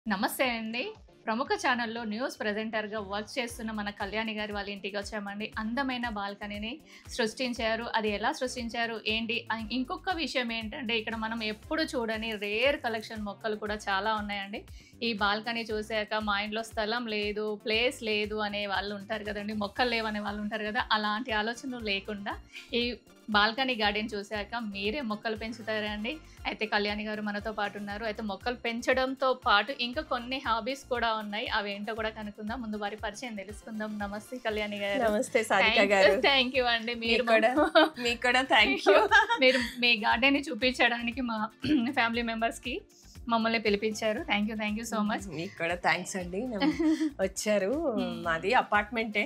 నమస్తే అండి. ప్రముఖ ఛానల్‌లో న్యూస్ ప్రెజెంటర్‌గా వర్క్ చేస్తున్న మన కళ్యాణి గారి వాళ్ళ ఇంటికొచ్చామండి. అందమైన బాల్కనీని సృష్టించారు. అది ఎలా సృష్టించారు? ఏంటి? ఇంకొక విషయం ఏంటంటే ఇక్కడ మనం ఎప్పుడు చూడని రేర్ కలెక్షన్ మొక్కలు కూడా చాలా ఉన్నాయండి. ఈ బాల్కనీ చూసాక మా ఇంట్లో స్థలం లేదు, ప్లేస్ లేదు అనే వాళ్ళు ఉంటారు కదండీ! మొక్కలు లేవనే వాళ్ళు ఉంటారు కదా! అలాంటి ఆలోచనలు లేకుండా ఈ బాల్కనీ గార్డెన్ చూసాక మీరే మొక్కలు పెంచుతారా అండి? అయితే కళ్యాణి గారు మనతో పాటు ఉన్నారు. అయితే మొక్కలు పెంచడంతో పాటు ఇంకా కొన్ని హాబీస్ కూడా ఉన్నాయి. అవేంటో కూడా కనుక్కుందాం. ముందు వారి పరిచయం తెలుసుకుందాం. నమస్తే కళ్యాణి గారు. నమస్తే సారిక గారు. థ్యాంక్ యూ అండి. మీకు కూడా థ్యాంక్ యూ. మీరు మీ గార్డెన్ చూపించడానికి మా ఫ్యామిలీ మెంబర్స్కి మమ్మల్ని పిలిపించారు. Thank you so much. మీకు కూడా థ్యాంక్స్ అండి. వచ్చారు. మాది అపార్ట్మెంటే.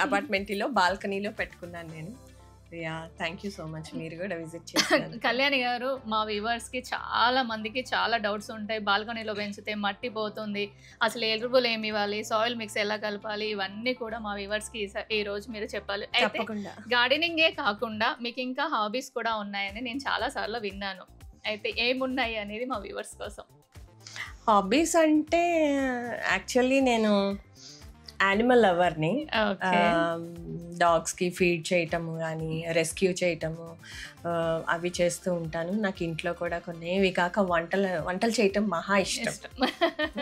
అపార్ట్మెంట్లో బాల్కనీలో పెట్టుకున్నాను నేను. Thank you so much. మీరు కూడా విజిట్ చేశారు. కళ్యాణి గారు, మా వ్యూవర్స్కి చాలా మందికి చాలా డౌట్స్ ఉంటాయి. బాల్కనీలో పెంచితే మట్టి పోతుంది, అసలు ఎరువులు ఏమి ఇవ్వాలి, సాయిల్ మిక్స్ ఎలా కలపాలి, ఇవన్నీ కూడా మా వ్యూవర్స్కి ఈ రోజు మీరు చెప్పాలి. అయితే గార్డెనింగే కాకుండా మీకు ఇంకా హాబీస్ కూడా ఉన్నాయని నేను చాలా సార్లు విన్నాను. అయితే ఏమున్నాయి అనేది మా వ్యూవర్స్ కోసం. హాబీస్ అంటే యాక్చువల్లీ నేను యానిమల్ లవర్ని. డాగ్స్కి ఫీడ్ చేయటము కానీ రెస్క్యూ చేయటము అవి చేస్తూ ఉంటాను. నాకు ఇంట్లో కూడా కొన్ని ఇవి కాక వంటలు చేయటం మహా ఇష్టం.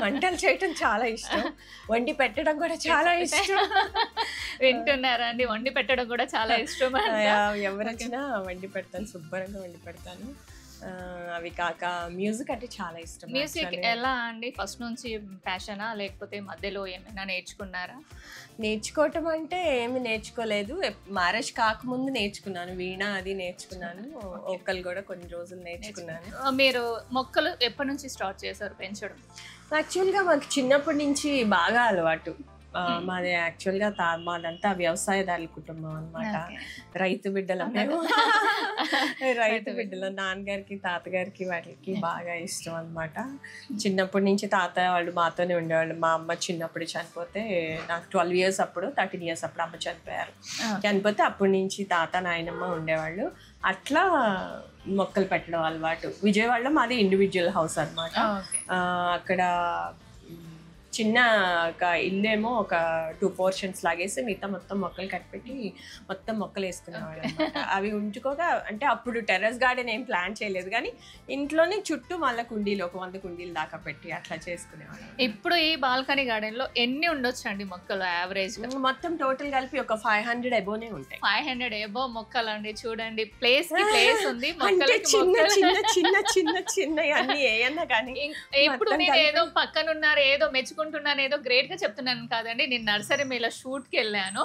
వంటలు చేయటం చాలా ఇష్టం. వండి పెట్టడం కూడా చాలా ఇష్టం. వింటున్నారా అండి? వండి పెట్టడం కూడా చాలా ఇష్టం. ఎవరు వచ్చినా వండి పెడతాను, శుభ్రంగా వండి పెడతాను. అవి కాక మ్యూజిక్ అంటే చాలా ఇష్టం. మ్యూజిక్ ఎలా అండి? ఫస్ట్ నుంచి ప్యాషనా లేకపోతే మధ్యలో ఏమైనా నేర్చుకున్నారా? నేర్చుకోవటం అంటే ఏమి నేర్చుకోలేదు. మ్యారేజ్ కాకముందు నేర్చుకున్నాను. వీణ అది నేర్చుకున్నాను. ఓకల్ కూడా కొన్ని రోజులు నేర్చుకున్నాను. మీరు మొక్కలు ఎప్పటి నుంచి స్టార్ట్ చేశారు పెంచడం? యాక్చువల్గా మాకు చిన్నప్పటి నుంచి బాగా అలవాటు. మాది యాక్చువల్గా మాదంతా వ్యవసాయదారుల కుటుంబం అనమాట. రైతు బిడ్డలం మేము. రైతు బిడ్డలు నాన్నగారికి తాతగారికి వాటికి బాగా ఇష్టం అనమాట. చిన్నప్పటి నుంచి తాతయ్య వాళ్ళు మాతోనే ఉండేవాళ్ళు. మా అమ్మ చిన్నప్పుడు చనిపోతే నాకు 12 years అప్పుడు 13 years అప్పుడు అమ్మ చనిపోయారు. చనిపోతే అప్పటి నుంచి తాత నాయనమ్మ ఉండేవాళ్ళు. అట్లా మొక్కలు పెట్టడం అలవాటు. విజయవాడలో మాది ఇండివిజువల్ హౌస్ అనమాట. అక్కడ చిన్న ఒక ఇల్లేమో ఒక 2 portions లాగేసి మిగతా మొత్తం మొక్కలు కట్టిపెట్టి మొత్తం మొక్కలు వేసుకునేవాళ్ళు అనమాట. అవి ఉంచుకోగా అంటే అప్పుడు టెర్రస్ గార్డెన్ ఏం ప్లాన్ చేయలేదు కానీ ఇంట్లోనే చుట్టూ మళ్ళీ కుండీలు ఒక 100 కుండీలు దాకా పెట్టి అట్లా చేసుకునేవాళ్ళు. ఇప్పుడు ఈ బాల్కనీ గార్డెన్ లో ఎన్ని ఉండొచ్చు అండి మొక్కలు యావరేజ్? మొత్తం టోటల్ కలిపి ఒక 500 అబోనే ఉంటాయి. 500 అబో మొక్కలు అండి. చూడండి, ప్లేస్ కి ప్లేస్ ఉంది. చిన్న చిన్న చిన్న చిన్న చిన్న అన్ని ఏయన్నా కానీ ఇప్పుడు నేను ఏదో పక్కనున్నారు ఏదో మెచ్చుకుంటున్నాను, ఏదో గ్రేట్ గా చెప్తున్నాను కాదండి. నేను నర్సరీ మేళ షూట్ కి వెళ్ళాను.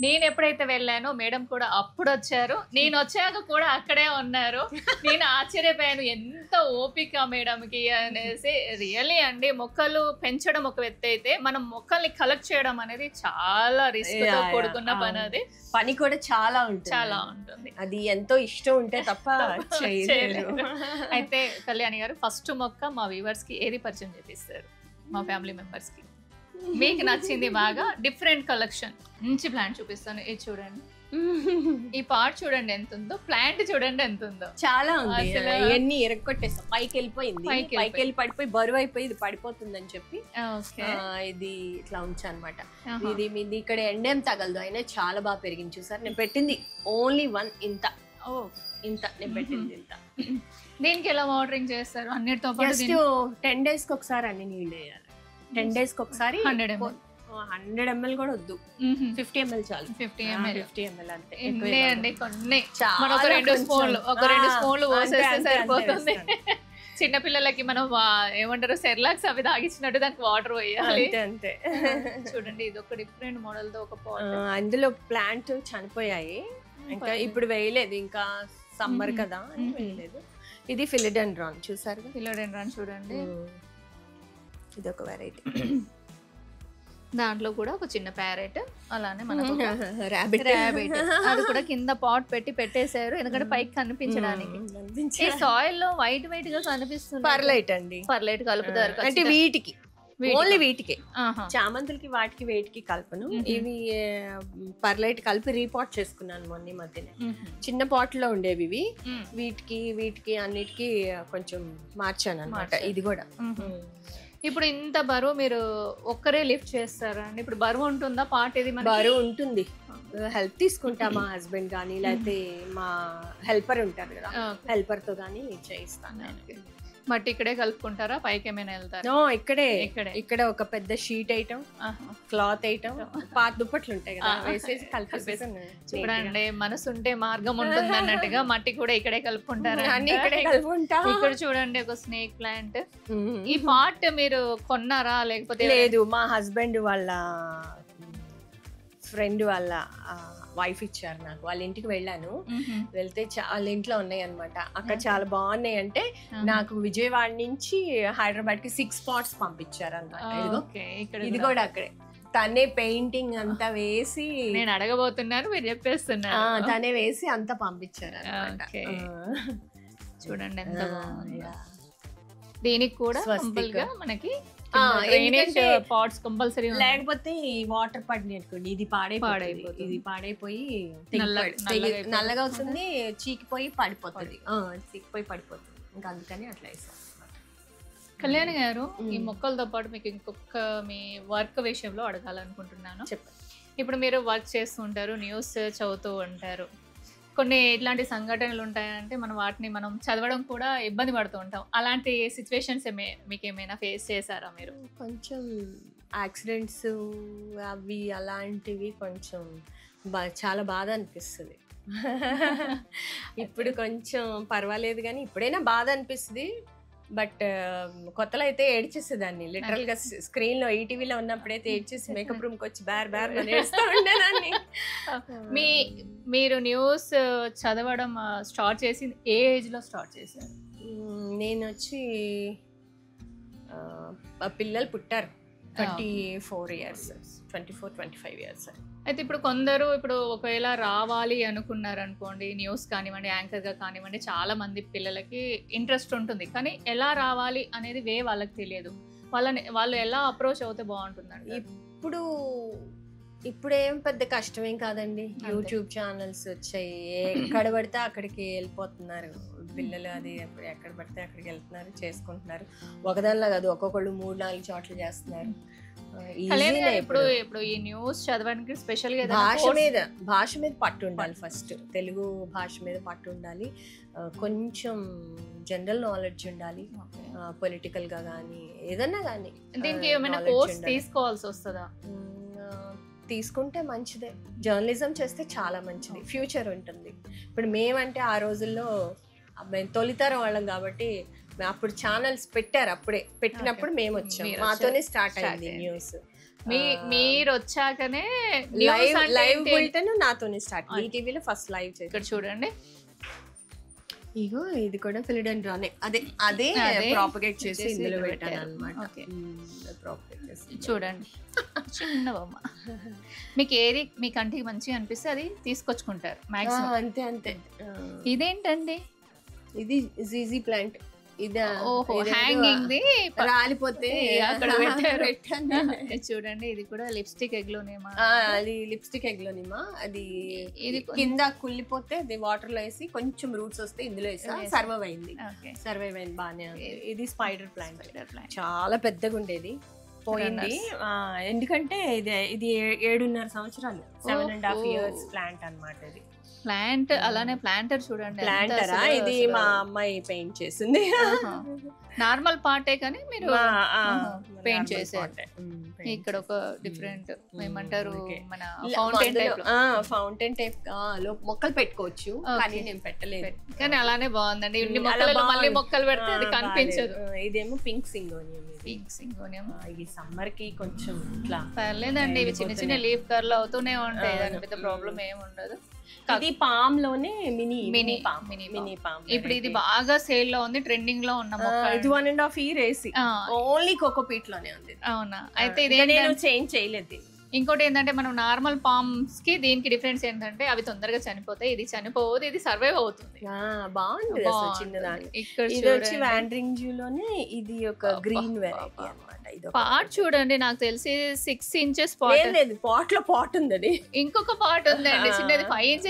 నేను ఎప్పుడైతే వెళ్ళానో మేడం కూడా అప్పుడు వచ్చారు. నేను వచ్చాక కూడా అక్కడే ఉన్నారు. నేను ఆశ్చర్యపోయాను, ఎంత ఓపిక మేడంకి అనేసి. రియల్లీ అండి, మొక్కలు పెంచడం ఒక ఎత్తు అయితే మనం మొక్కల్ని కలెక్ట్ చేయడం అనేది చాలా రిస్క్ తో కూడుకున్న పని. అది పని కూడా చాలా ఉంటుంది. అది ఎంతో ఇష్టం ఉంటే తప్ప చేయలేరు. అయితే కళ్యాణి గారు, ఫస్ట్ మొక్క మా వ్యూవర్స్ కి ఏది పరిచయం చేపిస్తారు? మా ఫ్యామిలీ మెంబర్స్ కి మీకు నచ్చింది బాగా డిఫరెంట్ కలెక్షన్ మంచి ప్లాంట్ చూపిస్తాను. ఇది చూడండి, ఈ పార్ట్ చూడండి ఎంత ఉందో, ప్లాంట్ చూడండి ఎంత ఉందో. చాలా ఉంది. ఇవన్నీ ఎరగొట్టేస్తాం. పైకి వెళ్ళిపోయింది, పైకి వెళ్ళి పడిపోయి బరువు అయిపోయి ఇది పడిపోతుందని చెప్పి ఇది ఇట్లా ఉంచా అనమాట. ఇది ఇక్కడ ఎండేం తగలదు, అయినా చాలా బాగా పెరిగింది. చూసారు, నేను పెట్టింది ఓన్లీ 1 ఇంత నేను పెట్టింది ఇంత. దీనికి ఎలా వాటరింగ్ చేస్తారు? అన్నిటితో పాటు 10 days కి ఒకసారి అన్ని నీళ్ళు వేయాలి. 10 days కి ఒకసారి 100 ml కూడా వద్దు, 50 ml చాలు. 50 ml అంతే అండి. కొన్ని ఒక 2 స్పూన్లు పోసేస్తే సరిపోతుంది. చిన్నపిల్లలకి మనం ఏమంటారు సెర్లాక్స్ అవి తాగించినట్టు దానికి వాటర్ వేయాలి అంతే. చూడండి, ఇది ఒక డిఫరెంట్ మోడల్ తో ఒక పాట్. అందులో ప్లాంట్ చనిపోయాయి, ఇంకా ఇప్పుడు వేయలేదు, ఇంకా సమ్మర్ కదా వేయలేదు. ఇది ఫిలిడెండ్రాన్. చూసారు, ఫిలిడెండ్రాన్ చూడండి, ఇది ఒక వెరైటీ. దాంట్లో కూడా ఒక చిన్న ప్యారెట్, అలానే మనకు ర్యాబిట్ అది కూడా కింద పాట్ పెట్టేశారు, ఎందుకంటే పైకి కనిపించడానికి. ఈ సాయిల్ లో వైట్ గా కనిపిస్తుంది. పర్లైట్ అండి, పర్లైట్ కలుపుతారు అంటే వీటికి ఓన్లీ వీటికే. చామంతులకి వాటికి వేటికి కలపను. ఇవి పర్లైట్ కలిపి రీపాట్ చేసుకున్నాను మొన్న మధ్యనే. చిన్న పాట్ లో ఉండేవి ఇవి, వీటికి అన్నిటికి కొంచెం మార్చాను అన్నమాట. ఇది కూడా ఇప్పుడు ఇంత బరువు మీరు ఒక్కరే లిఫ్ట్ చేస్తారా అండి? ఇప్పుడు బరువు ఉంటుందా పార్ట్ ఇది? బరువు ఉంటుంది, హెల్ప్ తీసుకుంటా మా హస్బెండ్ కానీ లేకపోతే మా హెల్పర్ ఉంటారు కదా, హెల్పర్ తో కానీ చేయిస్తాను. మట్టి ఇక్కడే కలుపుకుంటారా? పైకి ఏమైనా వెళ్తారా? ఇక్కడ ఒక పెద్ద షీట్ ఐటమ్, క్లాత్ ఐటమ్, పాత దుప్పట్లు ఉంటాయి కదా, వేసేసి కలిపేస్తాను. చూడండి, మనసు ఉంటే మార్గం ఉంటుంది అన్నట్టుగా మట్టి కూడా ఇక్కడే కలుపుకుంటారా? అన్ని ఇక్కడే కలుపుకుంటా. ఇక్కడ చూడంండి ఒక స్నేక్ ప్లాంట్. ఈ పార్ట్ మీరు కొన్నారా లేకపోతే? లేదు, మా హస్బెండ్ వాళ్ళ ఫ్రెండ్ వాళ్ళ వైఫ్ ఇచ్చారు నాకు. వాళ్ళ ఇంటికి వెళ్ళాను, వెళ్తే వాళ్ళ ఇంట్లో ఉన్నాయి అనమాట. అక్కడ చాలా బాగున్నాయి అంటే నాకు విజయవాడ నుంచి హైదరాబాద్ కి 6 spots పంపించారు అనమాట. ఇది కూడా అక్కడే తనే పెయింటింగ్ అంతా వేసి, నేను అడగబోతున్నాను మీరు చెప్పేస్తున్నారు, తనే వేసి అంతా పంపించారు. చూడండి ఎంత బాగుంది. దీనికి కూడా మనకి పాట్స్ కంపల్సరీ, లేకపోతే వాటర్ పడినట్టుకోండి ఇది పాడైపోతుంది. ఇది పాడైపోయి నల్లగా అవుతుంది, చీకిపోయి పడిపోతుంది. ఇంకా అందుకని అట్లా వేసాను. కళ్యాణి గారు, ఈ మొక్కలతో పాటు మీకు ఇంకొక మీ వర్క్ విషయంలో అడగాలనుకుంటున్నాను. చెప్పండి. ఇప్పుడు మీరు వర్క్ చేస్తూ ఉంటారు, న్యూస్ చదువుతూ ఉంటారు, కొన్ని ఇట్లాంటి సంఘటనలు ఉంటాయంటే మనం వాటిని మనం చదవడం కూడా ఇబ్బంది పడుతూ ఉంటాం. అలాంటి సిచ్యువేషన్స్ మీకు ఏమైనా ఫేస్ చేశారా మీరు? కొంచెం యాక్సిడెంట్స్ అవి అలాంటివి కొంచెం చాలా బాధ అనిపిస్తుంది. ఇప్పుడు కొంచెం పర్వాలేదు కానీ ఇప్పుడైనా బాధ అనిపిస్తుంది. బట్ కొత్తలో అయితే ఏడ్చేసేదాన్ని, లిటరల్ గా స్క్రీన్ లో ఈటీవీలో ఉన్నప్పుడైతే ఏడ్చేసి మేకప్ రూమ్ కి వచ్చి బ్యార్ ఏడుస్తూ ఉండేదాన్ని. మీరు న్యూస్ చదవడం స్టార్ట్ చేసింది ఏ ఏజ్ లో స్టార్ట్ చేశారు? నేను వచ్చి పిల్లలు పుట్టారు 24 years, 24-25 years. అయితే ఇప్పుడు కొందరు ఇప్పుడు ఒకవేళ రావాలి అనుకున్నారు అనుకోండి, న్యూస్ కానివ్వండి, యాంకర్గా కానివ్వండి, చాలా మంది పిల్లలకి ఇంట్రెస్ట్ ఉంటుంది, కానీ ఎలా రావాలి అనేది వాళ్ళకి తెలియదు. వాళ్ళు ఎలా అప్రోచ్ అవుతే బాగుంటుందండి? ఇప్పుడు ఏం పెద్ద కష్టమేం కాదండి, యూట్యూబ్ ఛానల్స్ వచ్చాయి, ఎక్కడ పడితే అక్కడికి వెళ్ళిపోతున్నారు పిల్లలు. అది ఎక్కడ పడితే అక్కడికి వెళ్తున్నారు, చేసుకుంటున్నారు. ఒకదానిలా కాదు, ఒక్కొక్కళ్ళు 3-4 చోట్ల చేస్తున్నారు. ఇప్పుడు ఈ న్యూస్ చదవడానికి స్పెషల్ గా భాష మీద పట్టు ఉండాలి. ఫస్ట్ తెలుగు భాష మీద పట్టు ఉండాలి, కొంచెం జనరల్ నాలెడ్జ్ ఉండాలి, పొలిటికల్ గా కానీ ఏదన్నా కానీ. దీనికి ఏమైనా కోర్స్ తీసుకోవాల్సి వస్తుందా? తీసుకుంటే మంచిదే. జర్నలిజం చేస్తే చాలా మంచిది, ఫ్యూచర్ ఉంటుంది. ఇప్పుడు మేమంటే ఆ రోజుల్లో తొలితరం వాళ్ళం కాబట్టి అప్పుడు ఛానల్స్ పెట్టారు, అప్పుడే పెట్టినప్పుడు మేము వచ్చాం, మాతోనే స్టార్ట్ అయింది న్యూస్. మీరు వచ్చాకనే లైవ్ బులెటిన్ నాతోనే స్టార్ట్. ఈటీవీలో ఫస్ట్ లైవ్ చేసి. ఇక్కడ చూడండి, ఇగో ఇది కూడా ఫిలిడెండ్రానే, అదే ప్రాపగేట్ చేసి ఇందులో పెట్టాను అన్నమాట. చూడండి, చిన్న బొమ్మ. మీకు ఏది మీ కంటికి మంచిగా అనిపిస్తే అది తీసుకొచ్చుకుంటారు మాక్సిమం. అంతే. ఇదేంటండి? ఇది జీజీ ప్లాంట్. రాలిపోతే అక్కడ చూడండి, ఇది కూడా లిప్స్టిక్ ఎగ్లోనేమా? అది లిప్స్టిక్ ఎగ్లోనేమా. అది ఇది కింద కుళ్ళిపోతే అది వాటర్ లో వేసి కొంచెం రూట్స్ వస్తే ఇందులో వేసి సర్వైవ్ అయింది బానే. ఇది స్పైడర్ ప్లాంట్, చాలా పెద్దగా ఉండేది, పోయింది. ఎందుకంటే ఇది 7.5 సంవత్సరాలు, 7.5 years ప్లాంట్ అన్నమాట. ఇది ప్లాంట్. అలానే ప్లాంటర్ చూడండి, ప్లాంటరా? ఇది మా అమ్మాయి పెయింట్ చేసింది. నార్మల్ పార్టే కానీ మీరు పెయింట్ చేశారు. ఇక్కడ ఒక డిఫరెంట్ ఏమంటారు, మన ఫౌంటైన్ టైప్ మొక్కలు పెట్టుకోవచ్చు, కానీ నేను పెట్టలేదు. కానీ అలానే బాగుందండి. ఇన్ని మొక్కలు మళ్ళీ మొక్కలు పెడితే అది కనిపించదు. ఇదేమో పింక్ సింగోనియం. ఇది సమ్మర్ కి కొంచెం ఇట్లా పర్లేదండి, ఇవి చిన్న చిన్న లీఫ్ కర్లు అవుతూనే ఉంటాయి, దాని పెద్ద ప్రాబ్లం ఏమి ఉండదు. ఇది పామ్ లోనే మినీ పామ్. ఇప్పుడు ఇది బాగా సేల్ లో ఉంది, ట్రెండింగ్ లో ఉన్న మొక్క. ఇది 1.5 years వేసి ఓన్లీ కోకోపీట్ లోనే ఉంది. అవునా? అయితే ఇది నేను చేంజ్ చేయలేదు. ఇంకోటి ఏంటంటే, మనం నార్మల్ పామ్స్ కి దీనికి డిఫరెన్స్ ఏంటంటే అవి తొందరగా చనిపోతాయి, ఇది చనిపోదు, ఇది సర్వైవ్ అవుతుంది. బాగుంది చిన్నదాన్ని. ఇది వచ్చి వాండరింగ్ జూ లోనే ఇది ఒక గ్రీన్ వెరైటీ అన్నమాట. పాట్ చూడండి, నాకు తెలిసి 6 inches పాట్ లో పాట్ ఉంది. ఇంకొక పాట్ ఉందండి చిన్నది, 5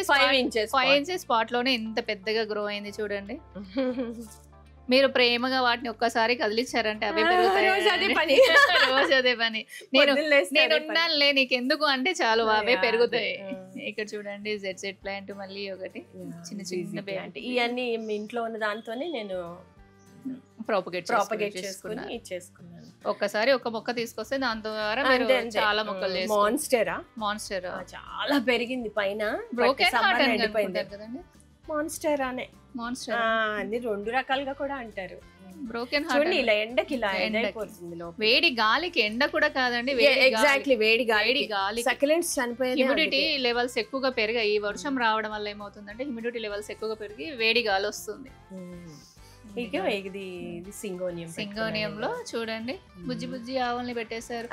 inches పాట్ లోనే ఇంత పెద్దగా గ్రో అయింది చూడండి. మీరు ప్రేమగా వాటిని ఒక్కసారి కదిలించారంటే అవే పెరుగుతాయి. రోజు అదే పని. రోజు అదే పని. నేను ఉన్నానులే నీకెందుకు అంటే చాలు అవే పెరుగుతాయి. ఇక్కడ చూడండి జెడ్ ప్లాంట్ మళ్ళీ ఒకటి చిన్న చిన్న ప్లాంట్. ఇవన్నీ ఇంట్లో ఉన్న దాంతోనే నేను ప్రాపగేట్ చేసుకున్నాను. ఒక్కసారి ఒక మొక్క తీసుకొస్తే దాని ద్వారా మీరు చాలా మొక్కలు మాన్స్టరా చాలా పెరిగింది పైన. బ్రోకెన్ హార్ట్ అని కదండి మాన్స్టరానే. మాన్స్టర్ అన్ని 2 రకాలుగా కూడా అంటారు. బ్రోకెన్ హార్ట్ ఇలా ఎండకి ఇలా ఎండైపోతుంది. వేడి గాలికి ఎండ కూడా కాదండి, ఎగ్జాక్ట్లీ వేడి గాలి సక్యులెంట్స్ చనిపోయాయి. హ్యూమిడిటీ లెవెల్స్ ఎక్కువగా పెరిగాయి. ఈ వర్షం రావడం వల్ల ఏమవుతుందంటే హ్యూమిడిటీ లెవెల్స్ ఎక్కువగా పెరిగి వేడి గాలి వస్తుంది. ఇది సింగోనియం లో చూడండి బుజ్జి బుజ్జి ఆవుల్ని పెట్టేశారు.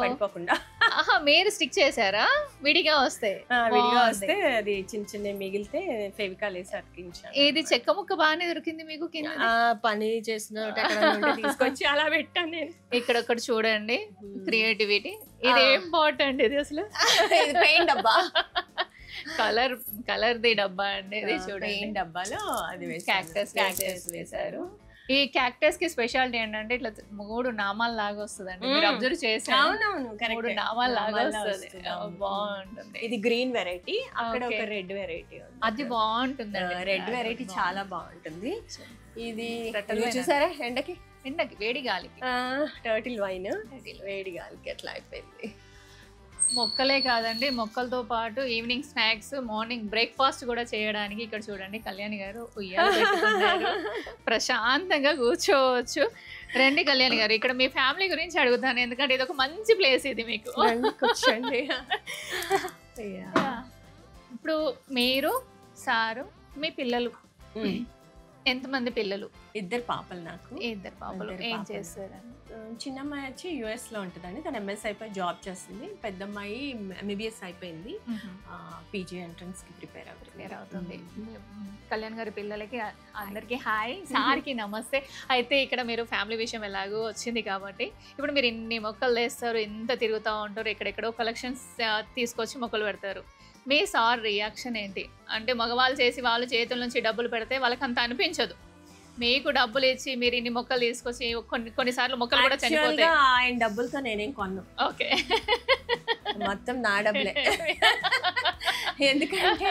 పడిపోకుండా మీరు స్టిక్ చేశారా? విడిగా వస్తే అది చిన్న చిన్న మిగిలితే ఫెవికాల్ వేసి అతికించాను. ఇది చెక్క ముక్క బాగానే దొరికింది మీకు కింద. పని చేసిన తీసుకొచ్చి అలా పెట్టాను నేను. ఇక్కడ చూడండి క్రియేటివిటీ. ఇది ఇంపార్టెంట్. ఇది అసలు పెయింట్ డబ్బా, కలర్ ది డబ్బా అండి. ఇది చూడండి డబ్బాలో అది క్యాక్టస్ వేశారు. ఈ క్యాక్టస్ కి స్పెషాలిటీ ఏంటంటే ఇట్లా 3 నామాలు లాగా వస్తుందండి. మీరు అబ్జర్వ్ చేశారు? 3 నామాలు లాగా వస్తుంది. బాగుంటుంది. ఇది గ్రీన్ వెరైటీ, అక్కడ ఒక రెడ్ వెరైటీ. అది బాగుంటుంది. రెడ్ వెరైటీ చాలా బాగుంటుంది. ఇది చూసారా ఎండకి వేడి గాలికి టర్టిల్ వైన్ వేడి గాలికి ఎట్లా అయిపోయింది. మొక్కలే కాదండి, మొక్కలతో పాటు ఈవినింగ్ స్నాక్స్, మార్నింగ్ బ్రేక్ఫాస్ట్ కూడా చేయడానికి ఇక్కడ చూడండి కళ్యాణి గారు ఉయ్యాల పెట్టుకున్నారు. ప్రశాంతంగా కూర్చోవచ్చు. రండి కళ్యాణి గారు, ఇక్కడ మీ ఫ్యామిలీ గురించి అడుగుతాను, ఎందుకంటే ఇది ఒక మంచి ప్లేస్. ఇది మీకు కూర్చోండి. ఇప్పుడు మీరు సారు మీ పిల్లలు ఎంతమంది పిల్లలు? 2 పాపలు నాకు. 2 పాపలు. ఏం చేస్తారండి? చిన్నమ్మాయి వచ్చి US లో ఉంటుందండి, తను MS అయిపోయి జాబ్ చేస్తుంది. పెద్దమ్మాయి MBBS అయిపోయింది, PG ఎంట్రన్స్ కి ప్రిపేర్ అవుతుంది. కళ్యాణ్ గారి పిల్లలకి అందరికి హాయ్, సార్కి నమస్తే. అయితే ఇక్కడ మీరు ఫ్యామిలీ విషయం ఎలాగో వచ్చింది కాబట్టి ఇప్పుడు మీరు ఇన్ని మొక్కలు వేస్తారు, ఇంత తిరుగుతూ ఉంటారు, ఎక్కడెక్కడో కలెక్షన్స్ తీసుకొచ్చి మొక్కలు పెడతారు. మీ సార్ రియాక్షన్ ఏంటి? అంటే మగవాళ్ళు చేసి వాళ్ళ చేతుల నుంచి డబ్బులు పెడితే వాళ్ళకి అంత అనిపించదు. మీకు డబ్బులు ఇచ్చి మీరు ఇన్ని మొక్కలు తీసుకొచ్చి కొన్నిసార్లు మొక్కలు కూడా చనిపోతాయి. ఆయన డబ్బులతో నేనేం కొన్నాను. ఓకే, మొత్తం నా డబ్బులే. ఎందుకంటే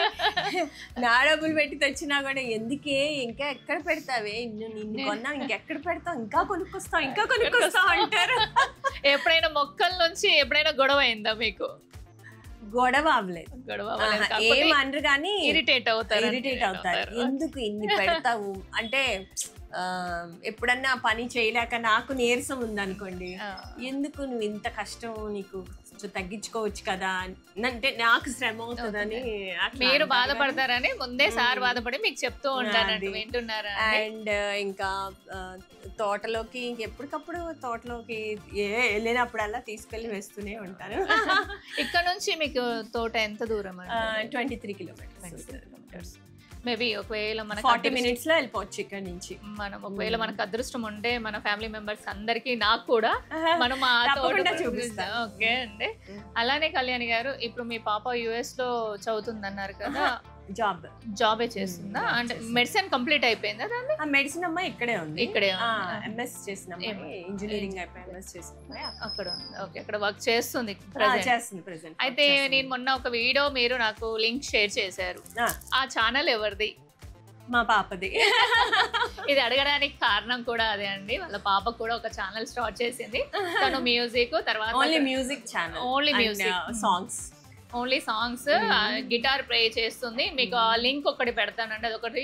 నా డబ్బులు పెట్టి తెచ్చినా కూడా ఎందుకే, ఇంకా ఎక్కడ పెడతావే, నిన్ను కొన్నా ఇంకెక్కడ పెడతావు, ఇంకా కొనుక్కొస్తావు అంటారు. ఎప్పుడైనా మొక్కల నుంచి ఎప్పుడైనా గొడవ అయిందా మీకు? గొడవ ఏమనరు కానీ ఇరిటేట్ అవుతారు. ఎందుకు ఇన్ని పెడతావు అంటే, ఎప్పుడన్నా పని చేయలేక నాకు నీరసం ఉందనుకోండి, ఎందుకు నువ్వు ఇంత కష్టం, నీకు తగ్గించుకోవచ్చు కదా అంటే నాకు శ్రమ అవుతుందని మీరు బాధపడతారని ముందే సార్ బాధపడి మీకు చెప్తూ ఉంటారండి. వింటున్నారా? అండ్ ఇంకా తోటలోకి ఎప్పటికప్పుడు తోటలోకి వెళ్ళినప్పుడల్లా తీసుకెళ్లి వేస్తూనే ఉంటాను. ఇక్కడ నుంచి మీకు తోట ఎంత దూరం? 23 కిలోమీటర్స్. మేబీ ఒకవేళ మనకి 40 minutes లో వెళ్ళిపోవచ్చు ఇక్కడ నుంచి. మనం ఒకవేళ మనకు అదృష్టం ఉంటే మన ఫ్యామిలీ మెంబర్స్ అందరికి, నాకు కూడా మనం ఆ తోట చూపిస్తాం. ఓకే అండి. అలానే కళ్యాణి గారు, ఇప్పుడు మీ పాప US లో చదువుతుంది అన్నారు కదా, జాబే చేస్తుందా? అంటే మెడిసిన్ కంప్లీట్ అయిపోయిందా? దాన్ని మెడిసిన్ అమ్మాయి ఇక్కడే ఉంది. ఇక్కడే MS చేసిన ఇంజనీరింగ్ అయిపోయి MS చేసిన అక్కడ ఉంది. ఓకే, అక్కడ వర్క్ చేస్తుంది. అయితే నేను మొన్న ఒక వీడియో మీరు నాకు లింక్ షేర్ చేశారు. ఆ ఛానల్ ఎవరిది? మా పాపది. ఇది అడగడానికి కారణం కూడా అదే అండి, వాళ్ళ పాప కూడా ఒక ఛానల్ స్టార్ట్ చేసింది. తను మ్యూజిక్, తర్వాత only music channel, only music, only songs, guitar play చేస్తుంది. మీకు ఆ లింక్ ఒకటి పెడతానండి, అదొకటి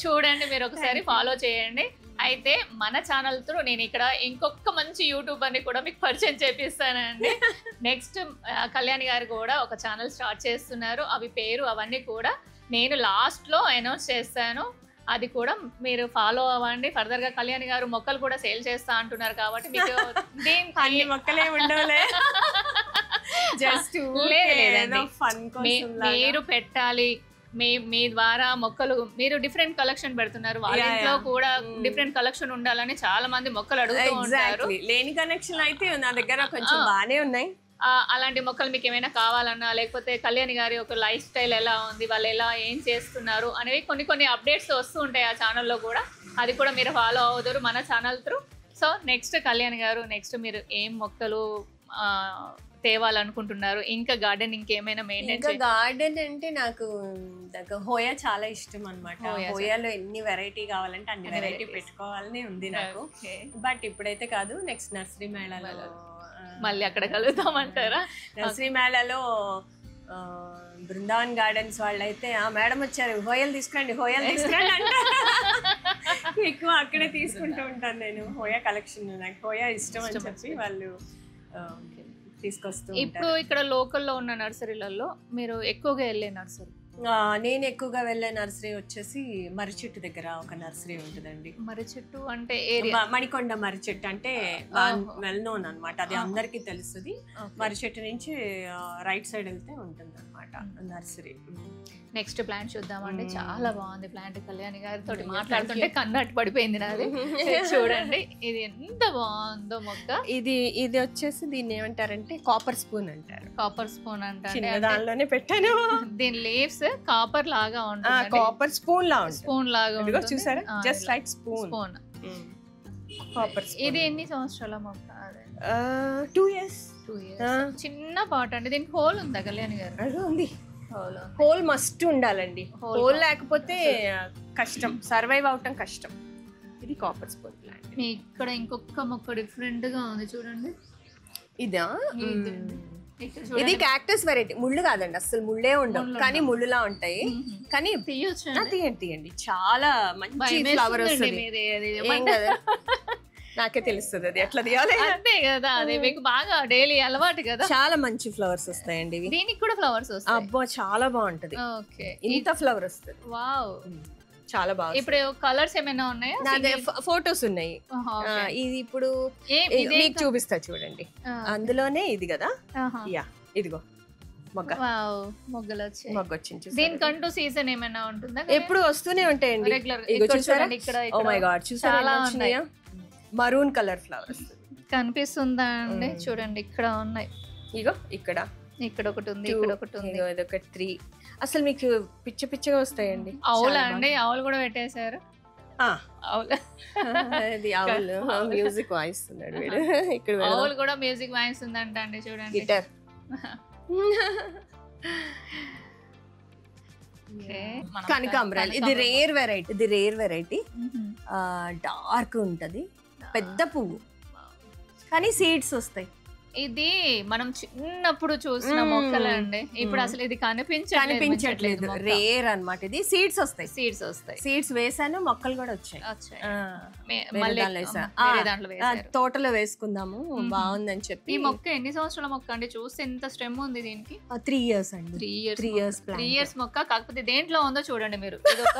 చూడండి, మీరు ఒకసారి ఫాలో చేయండి. అయితే మన ఛానల్ తో నేను ఇక్కడ ఇంకొక మంచి యూట్యూబర్ ని కూడా మీకు పరిచయం చేపిస్తానండి. నెక్స్ట్ కళ్యాణి గారు కూడా ఒక ఛానల్ స్టార్ట్ చేస్తున్నారు. అవి పేరు అవన్నీ కూడా నేను లాస్ట్ లో అనౌన్స్ చేస్తాను. అది కూడా మీరు ఫాలో అవ్వండి. ఫర్దర్ గా కళ్యాణి గారు మొక్కలు కూడా సేల్ చేస్తా అంటున్నారు కాబట్టి మీకు అన్ని మొక్కలే ఉండవులే, మీరు పెట్టాలి. మీ ద్వారా మొక్కలు మీరు డిఫరెంట్ కలెక్షన్ పెడుతున్నారు. వాళ్ళ ఇంట్లో కూడా డిఫరెంట్ కలెక్షన్ ఉండాలని చాలా మంది మొక్కలు అడుగుతూ ఉంటారు. లేని కనెక్షన్ అయితే నా దగ్గర కొంచెం బానే ఉన్నాయి. అలాంటి మొక్కలు మీకు ఏమైనా కావాలన్నా, లేకపోతే కళ్యాణి గారి ఒక లైఫ్ స్టైల్ ఎలా ఉంది, వాళ్ళు ఎలా ఏం చేస్తున్నారు అనేవి కొన్ని అప్డేట్స్ వస్తూ ఉంటాయి ఆ ఛానల్లో కూడా. అది కూడా మీరు ఫాలో అవుతారు మన channel through. So next Kalyani గారు, నెక్స్ట్ మీరు ఏం మొక్కలు తేవాలనుకుంటున్నారు? ఇంకా గార్డెన్ ఇంకేమైనా మెయింటైన్? గార్డెన్ అంటే నాకు హోయా చాలా ఇష్టం అనమాట. హోయాలో ఎన్ని వెరైటీ కావాలంటే అన్ని వెరైటీ పెట్టుకోవాలని ఉంది నాకు. బట్ ఇప్పుడైతే కాదు, నెక్స్ట్ నర్సరీ మేళాలో మళ్ళీ అక్కడ కలుగుతామంటారా? నర్సరీ మేళాలో బృందావన్ గార్డెన్స్ వాళ్ళైతే మేడం వచ్చారు, హోయలు తీసుకురండి అంటే ఎక్కువ అక్కడే తీసుకుంటూ ఉంటాను నేను. హోయా కలెక్షన్, నాకు హోయా ఇష్టం అని చెప్పి వాళ్ళు తీసుకొస్తూ. ఇప్పుడు ఇక్కడ లోకల్లో ఉన్న నర్సరీలలో మీరు ఎక్కువగా వెళ్ళే నర్సరీ? నేను ఎక్కువగా వెళ్ళే నర్సరీ వచ్చేసి మర్రిచెట్టు దగ్గర ఒక నర్సరీ ఉంటుందండి. మర్రిచెట్టు అంటే మణికొండ మర్రిచెట్టు అంటే వెల్ నోన్ అనమాట, అది అందరికీ తెలుస్తుంది. మర్రిచెట్టు నుంచి రైట్ సైడ్ వెళ్తే ఉంటుంది అనమాట నర్సరీ. నెక్స్ట్ ప్లాంట్ చూద్దామండి. చాలా బాగుంది ప్లాంట్. కళ్యాణి గారితో మాట్లాడుతుంటే కన్నట్టు పడిపోయింది నాది. చూడండి ఇది ఎంత బాగుందో మొక్క. ఇది వచ్చేసి దీన్ని ఏమంటారంటే కాపర్ స్పూన్ అంటారు. కాపర్ స్పూన్ అంటే దానిలోనే పెట్టాను. దీని లీవ్స్ కాపర్ లాగా ఉంటుంది, కాపర్ స్పూన్ లాగా ఉంటుంది. చూసారా, జస్ట్ లైక్ స్పూన్. కాపర్. ఇది ఎన్ని సంవత్సరాల మొక్క? 2 years. చిన్న పాట్ అండి. దీనికి హోల్ ఉందా కళ్యాణి గారు? ఉంది. హోల్ మస్ట్ ఉండాలండి. హోల్ లేకపోతే కష్టం, సర్వైవ్ అవటం కష్టం. ఇది కాపర్ స్పూన్ ప్లాంట్. ఇక్కడ ఇంకొక మొక్క డిఫరెంట్ గా ఉంది చూడండి. ఇదా? ఇది క్యాక్టస్ వెరైటీ. ముళ్ళు కాదండి, అసలు ముళ్ళే ఉండవు, కానీ ముళ్ళులా ఉంటాయి. కానీ తీయండి, చాలా మంచి ఫ్లవర్ వస్తుంది. నాకే తెలుస్తుంది అది ఎట్లా తీయాలి. అంతే కదా, అదే మీకు బాగా డైలీ అలవాటు కదా. చాలా మంచి ఫ్లవర్స్ వస్తాయండి. దీనికి కూడా ఫ్లవర్స్ వస్తాయి. అబ్బా చాలా బాగుంటది. ఇంత ఫ్లవర్ వస్తుంది. వావ్, చాలా బాగా. ఇప్పుడు కలర్స్ ఏమైనా ఉన్నాయా? నాదే ఫోటోస్ ఉన్నాయి. ఇది ఇప్పుడు మీకు చూపిస్తా చూడండి. అందులోనే ఇది కదా. యా, ఇదిగో మొగ్గ. మొగ్గలు వచ్చాయి. మొగ్గ వచ్చింది. దీనికంటూ సీజన్ ఏమైనా ఉంటుందా? ఎప్పుడు వస్తూనే ఉంటాయండి. రెగ్యులర్. చూసారా? ఓ మై గాడ్, చూసారా? మరూన్ కలర్ ఫ్లవర్స్ కనిపిస్తుందా అండి? చూడండి ఇక్కడ ఉన్నాయి. ఇగో ఇక్కడ ఒకటి ఉంది, ఇక్కడ ఒకటి ఉంది. ఇదొక 3. అసలు మీకు పిచ్చగా వస్తాయండి. ఆవులా అండి? ఆవులు కూడా పెట్టేశారు. అది ఆవులు మ్యూజిక్ వాయిస్తున్నాడు వీడు. ఇక్కడ ఆవులు కూడా మ్యూజిక్ వాయిస్తుందంట అండి. చూడండి గిటార్. కనకాంబరాలు. ఇది రేర్ వెరైటీ. డార్క్ ఉంటది, పెద్ద పువ్వు, కానీ సీడ్స్ వస్తాయి. ఇది మనం చిన్నప్పుడు చూసిన మొక్కలండి. ఇప్పుడు అసలు ఇది కనిపించట్లేదు. రేర్ అన్నమాట. ఇది సీడ్స్ వస్తాయి. సీడ్స్ వేసాను, మొక్కలు కూడా వచ్చాయి. తోటలో వేసుకుందాము బాగుందని చెప్పి. ఈ మొక్క ఎన్ని సంవత్సరాల మొక్క అండి? చూస్తే ఎంత స్టెమ్ ఉంది దీనికి. 3 years అండి. 3 years మొక్క. కాకపోతే దేంట్లో ఉందో చూడండి మీరు. ఇది ఒక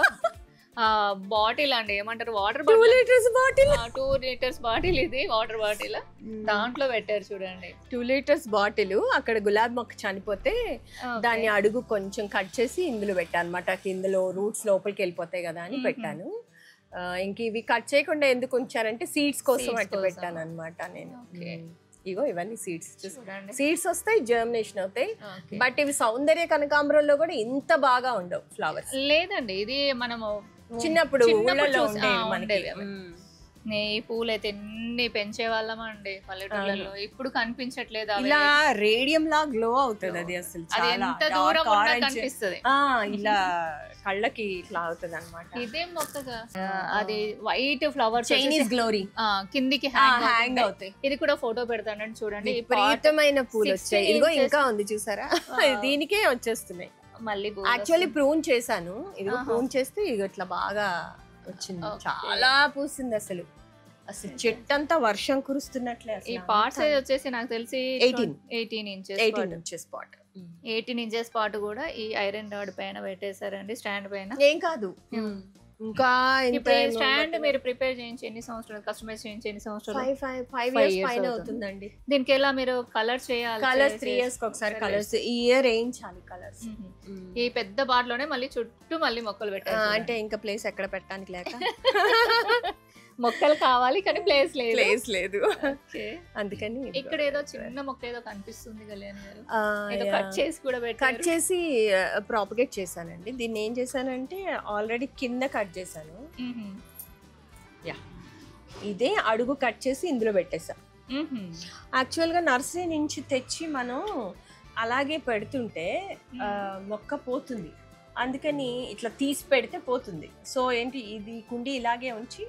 బాటిల్ అండి, ఏమంటారు, water 2 liters bottle. 2 liters bottle. ఇది వాటర్ బాటిల్. దాంట్లో పెట్టారు చూడండి. 2 liters బాటిల్. అక్కడ గులాబీ మొక్క చనిపోతే దాన్ని అడుగు కొంచెం కట్ చేసి ఇందులో పెట్టాను అనమాట. ఇందులో రూట్స్ లోపలికి వెళ్ళిపోతాయి కదా అని పెట్టాను. ఇంక ఇవి కట్ చేయకుండా ఎందుకు ఉంచానంటే సీడ్స్ కోసం అట్టు పెట్టాను అనమాట నేను. ఇగో ఇవన్నీ సీడ్స్ వస్తాయి, జర్మినేషన్ అవుతాయి. బట్ ఇవి సౌందర్య కనకాంబరంలో కూడా ఇంత బాగా ఉండవు ఫ్లవర్స్. లేదండి, ఇది మనము చిన్నప్పుడు ఊళ్ళలో ఉండేవి. ఈ పూలు అయితే ఎన్ని పెంచే వాళ్ళమండి పల్లెటూళ్ళలో. ఇప్పుడు కనిపించట్లేదు. ఇలా రేడియం లా గ్లో అవుతుంది అది. అసలు ఎంత దూరం కనిపిస్తుంది. ఇలా కళ్ళకి ఇట్లా అవుతుంది అనమాట. ఇదే మొక్కగా అది వైట్ ఫ్లవర్ చైనీస్ గ్లోరీ కిందికి హ్యాంగ్ అవుతాయి. ఇది కూడా ఫోటో పెడతానండి చూడండి. విపరీతమైన పూలు వచ్చాయి. ఇదిగో ఇంకా ఉంది చూసారా, దీనికే వచ్చేస్తున్నాయి. మళ్ళీ యాక్చువల్లీ ప్రూన్ చేశాను. ఇదిగో ప్రూన్ చేస్తే ఇట్లా బాగా వచ్చింది. చాలా పూసింది. అసలు చెట్టు అంతా వర్షం కురుస్తున్నట్లే. ఈ పార్ట్ సైజ్ వచ్చేసి నాకు తెలిసి 18 inches పాటు కూడా ఈ ఐరన్ రాడ్ పైన పెట్టేశారండి, స్టాండ్ పైన. ఏం కాదు, ఇంకా స్టాండ్ మీరు ప్రిపేర్ చేయించి ఎన్ని సంవత్సరాలు, కస్టమైజ్ చేయించి ఎన్ని సంవత్సరాలు? 5 years పైన అవుతుందండి. దీనికి ఎలా మీరు కలర్స్ చేయాలి? కలర్స్ 3 years ఒకసారి కలర్స్, ఈ ఇయర్ వేయించాలి కలర్స్. ఈ పెద్ద బార్లోనే మళ్ళీ చుట్టూ మళ్ళీ మొక్కలు పెట్టారు. అంటే ఇంకా ప్లేస్ ఎక్కడ పెట్టడానికి లేక మొక్కలు కావాలి కానీ ప్లేస్ లేదు. ప్లేస్ లేదు, ఓకే. అందుకని ఇక్కడ ఏదో చిన్న మొక్క ఏదో కనిపిస్తుంది కళ్యాణ్ గారు, ఏదో కట్ చేసి కూడా కట్ పెట్టారు. చేసి ప్రాపగేట్ చేశానండి. దీన్ని ఏం చేశానంటే ఆల్రెడీ కింద కట్ చేశాను. యా, ఇదే అడుగు కట్ చేసి ఇందులో పెట్టేసా. యాక్చువల్గా నర్సరీ నుంచి తెచ్చి మనం అలాగే పెడుతుంటే మొక్క పోతుంది, అందుకని ఇట్లా తీసి పెడితే పోతుంది. సో ఏంటి, ఇది కుండీ ఇలాగే ఉంచి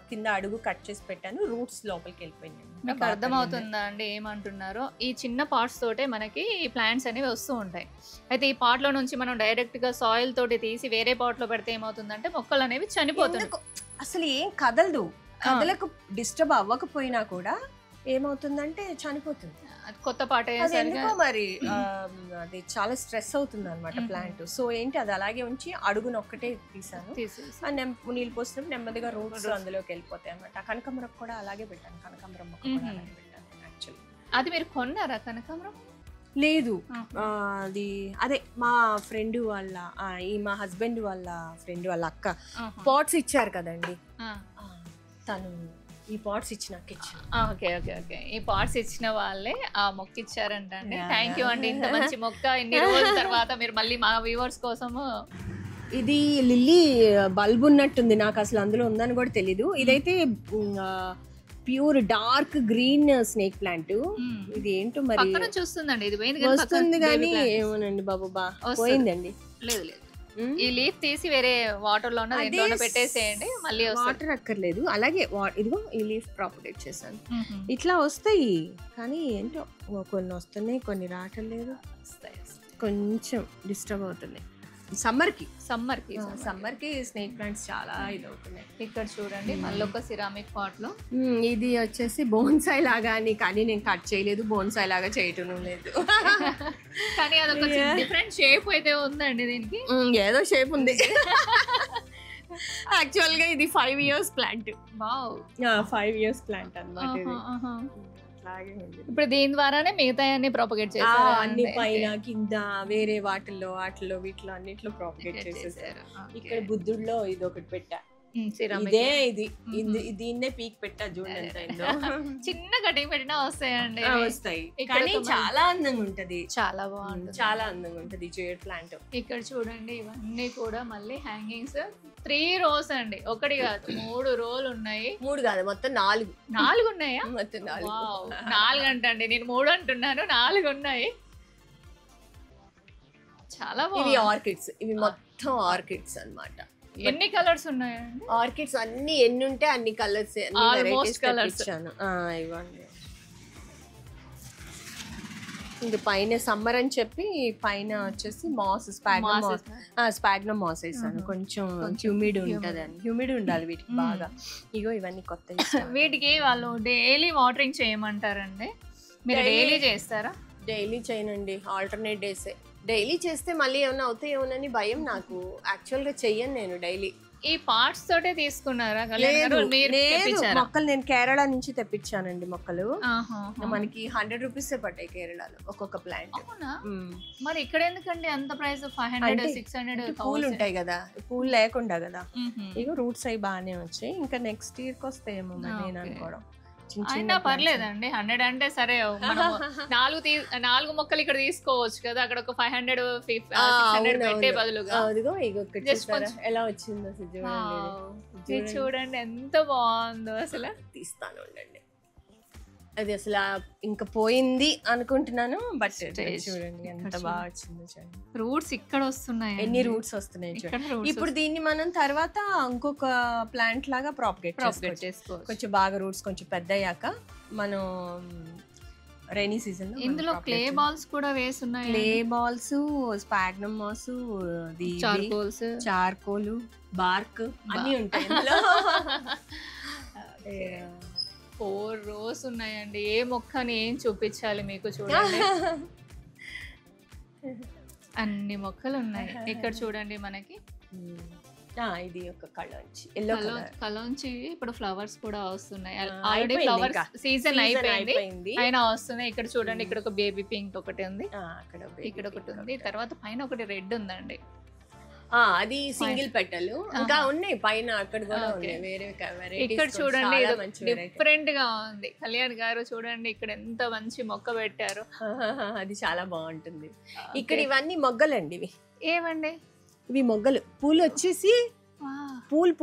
కింద అడుగు కట్ చేసి పెట్టాను, రూట్స్ లోపలికి వెళ్ళిపోయింది. మీకు అర్థమవుతుందా అండి ఏమంటున్నారో? ఈ చిన్న పార్ట్స్ తోటే మనకి ప్లాంట్స్ అనేవి వస్తూ ఉంటాయి. అయితే ఈ పాట్ లో నుంచి మనం డైరెక్ట్ గా సాయిల్ తోటి తీసి వేరే పాట్ లో పెడితే ఏమవుతుందంటే మొక్కలు అనేవి చనిపోతాయి. అసలు ఏం కదలదు, కదలకు డిస్టర్బ్ అవ్వకపోయినా కూడా ఏమవుతుందంటే చనిపోతుంది. కొత్త పాట ఎందుకో మరి అది చాలా స్ట్రెస్ అవుతుంది అనమాట ప్లాంట్. సో ఏంటి, అది అలాగే ఉంచి అడుగును ఒక్కటే తీసాను, నీళ్ళు పోసినప్పుడు నెమ్మదిగా రూట్స్ అందులోకి వెళ్ళిపోతాయి అనమాట. కనకాంబరం కూడా అలాగే పెట్టాను, కనకాంబరం మొక్క కూడా అలాగే పెట్టాను. యాక్చువల్లీ అది మీరు కొన్నారా కనకాంబరం? లేదు, అది అదే మా ఫ్రెండ్ వాళ్ళ మా హస్బెండ్ వాళ్ళ ఫ్రెండ్ వాళ్ళ అక్క పాట్స్ ఇచ్చారు కదండి, తను ఈ పాట్స్ ఇచ్చి నాకు ఇచ్చారు. ఓకే ఓకే ఓకే, ఈ పాట్స్ ఇచ్చిన వాళ్ళే ఆ మొక్క ఇచ్చారంట అండి. థ్యాంక్ యూ అండి, ఇంత మంచి మొక్క ఇన్ని రోజుల తర్వాత మీరు మళ్ళీ మా వ్యూవర్స్ కోసము. ఇది లిల్లీ బల్బ్ ఉన్నట్టుంది, నాకు అసలు అందులో ఉందని కూడా తెలీదు. ఇదైతే pure dark green snake plant. ఇది ఏంటో మరి చూస్తుందండి, ఇది వస్తుంది కానీ ఏమోనండి బాబు పోయిందండి. లేదు లేదు, ఈ లీఫ్ తీసి వేరే వాటర్ లో పెట్టేసేయండి, మళ్ళీ వాటర్ అక్కర్లేదు. అలాగే ఇదిగో ఈ లీఫ్ ప్రాపగేట్ చేశాను. ఇట్లా వస్తాయి కానీ ఏంటో కొన్ని వస్తున్నాయి, కొన్ని రావట్లేదు, కొంచెం డిస్టర్బ్ అవుతున్నాయి. సమ్మర్ కి స్నేక్ ప్లాంట్స్ చాలా ఇదవుతున్నాయి. ఇక్కడ చూడండి మళ్ళీ ఒక సిరామిక్ పాట్ లో ఇది వచ్చేసి బోన్సాయి లాగా అని, కానీ నేను కట్ చేయలేదు, బోన్సాయి లాగా చేయటం లేదు. కానీ అదొక డిఫరెంట్ షేప్ అయితే ఉందండి, దీనికి ఏదో షేప్ ఉంది. యాక్చువల్ గా ఇది 5 years ప్లాంట్. 5 years ప్లాంట్ అన్నమాట. ఇప్పుడు దీని ద్వారానే మిగతా అన్ని ప్రాపగేట్ చేశారు, అన్ని పైన కింద వేరే వాటిల్లో వీటిలో అన్నిట్లో ప్రాపగేట్ చేసేసారు. ఇక్కడ బుద్ధుడిలో ఇది ఒకటి పెట్టా, ఇదే దీన్నే పీక్ పెట్టా, చూడండి చిన్న కటింగ్ పెట్టినా వస్తాయండి, వస్తాయి. కానీ చాలా అందంగా ఉంటది, చాలా బాగుంటుంది, చాలా అందంగా ఉంటది జేడ్ ప్లాంట్. ఇక్కడ చూడండి ఇవన్నీ కూడా మళ్ళీ హ్యాంగింగ్స్ 3 rows అండి, ఒకటి కాదు 3 rows ఉన్నాయి. 3 కాదు మొత్తం 4 ఉన్నాయా? మొత్తం 4 అంటండి, నేను 3 అంటున్నాను, 4 ఉన్నాయి. చాలా ఇవి ఆర్కిడ్స్, ఇవి మొత్తం ఆర్కిడ్స్ అన్నమాట. ఎన్ని కలర్స్ ఉన్నాయండి? ఆర్కిడ్స్ అన్ని ఎన్ని ఉంటే అన్ని కలర్స్, కలర్స్ ఇవ్వండి. ఇంక పైన సమ్మర్ అని చెప్పి పైన వచ్చేసి స్పాగ్నమ్ మాస్ వేసాను, కొంచెం హ్యూమిడ్ ఉంటది అని. హ్యూమిడ్ ఉండాలి వీటికి బాగా. ఇగో ఇవన్నీ కొత్త. వీటికి వాళ్ళు డైలీ వాటరింగ్ చేయమంటారండి, మీరు డైలీ చేస్తారా? డైలీ చేయనండి, ఆల్టర్నేట్ డేసే. డైలీ చేస్తే మళ్ళీ ఏమైనా అవుతాయేమోనని భయం నాకు. యాక్చువల్గా చెయ్యను నేను డైలీ. ఈ పార్ట్స్ తోటే తీసుకున్నారా? మొక్కలు నేను కేరళ నుంచి తెప్పించానండి మొక్కలు. మనకి 100 rupees పడ్డాయి కేరళలో ఒక్కొక్క ప్లాంట్. మరి ఇక్కడ ఎందుకండి అంత ప్రైస్? 500 600 పూలు ఉంటాయి కదా, పూలు లేకుండా కదా. ఇక రూట్స్ అవి బాగానే వచ్చాయి, ఇంకా నెక్స్ట్ ఇయర్ కి వస్తాయేమో నేను అనుకోవడం. అయినా పర్లేదండి, 100 అంటే సరే, 4 మొక్కలు ఇక్కడ తీసుకోవచ్చు కదా, అక్కడ ఒక 500 600 పెట్టే బదులుగా. ఎలా వచ్చిందో చూడండి, ఎంత బాగుందో అసలు. తీస్తాను ఉండండి, అది అసలు ఇంకా పోయింది అనుకుంటున్నాను, బట్ చూడండి ఎంత బాగా వచ్చిందో. చూడండి రూట్స్ ఇక్కడ వస్తున్నాయి, ఎన్ని రూట్స్ వస్తున్నాయి చూడండి. ఇప్పుడు దీన్ని మనం తర్వాత ఇంకొక ప్లాంట్ లాగా ప్రాపగేట్ చేసుకోవచ్చు. కొంచెం బాగా రూట్స్ కొంచెం పెద్ద అయ్యాక మనం రైనీ సీజన్. ఇందులో క్లే బాల్స్ కూడా వేసున్నాయి, clay balls, sphagnum moss, charcoal, bark అన్ని ఉంటాయి. 4 rows ఉన్నాయండి. ఏ మొక్కని ఏం చూపించాలి మీకు, చూడండి అన్ని మొక్కలు ఉన్నాయి. ఇక్కడ చూడండి మనకి ఇది ఒక కలోంచి ఇప్పుడు ఫ్లవర్స్ కూడా వస్తున్నాయి. ఆల్రెడీ ఫ్లవర్స్ సీజన్ అయిపోయింది, అయినా వస్తున్నాయి. ఇక్కడ చూడండి, ఇక్కడ ఒక బేబీ పింక్ ఒకటి ఉంది, ఇక్కడ ఒకటి ఉంది, తర్వాత పైన ఒకటి రెడ్ ఉందండి. అది సింగిల్ పెటల్. ఇంకా ఉన్నాయి పైన అక్కడ కూడా ఉన్నాయి వేరే ఇక్కడ చూడండి డిఫరెంట్ గా ఉంది. కళ్యాణ్ గారు చూడండి ఇక్కడ ఎంత మంచి మొక్క పెట్టారు. అది చాలా బాగుంటుంది. ఇక్కడ ఇవన్నీ మొగ్గలండి. ఇవి ఏమండి? ఇవి మొగ్గలు. పూలు వచ్చేసి పూలు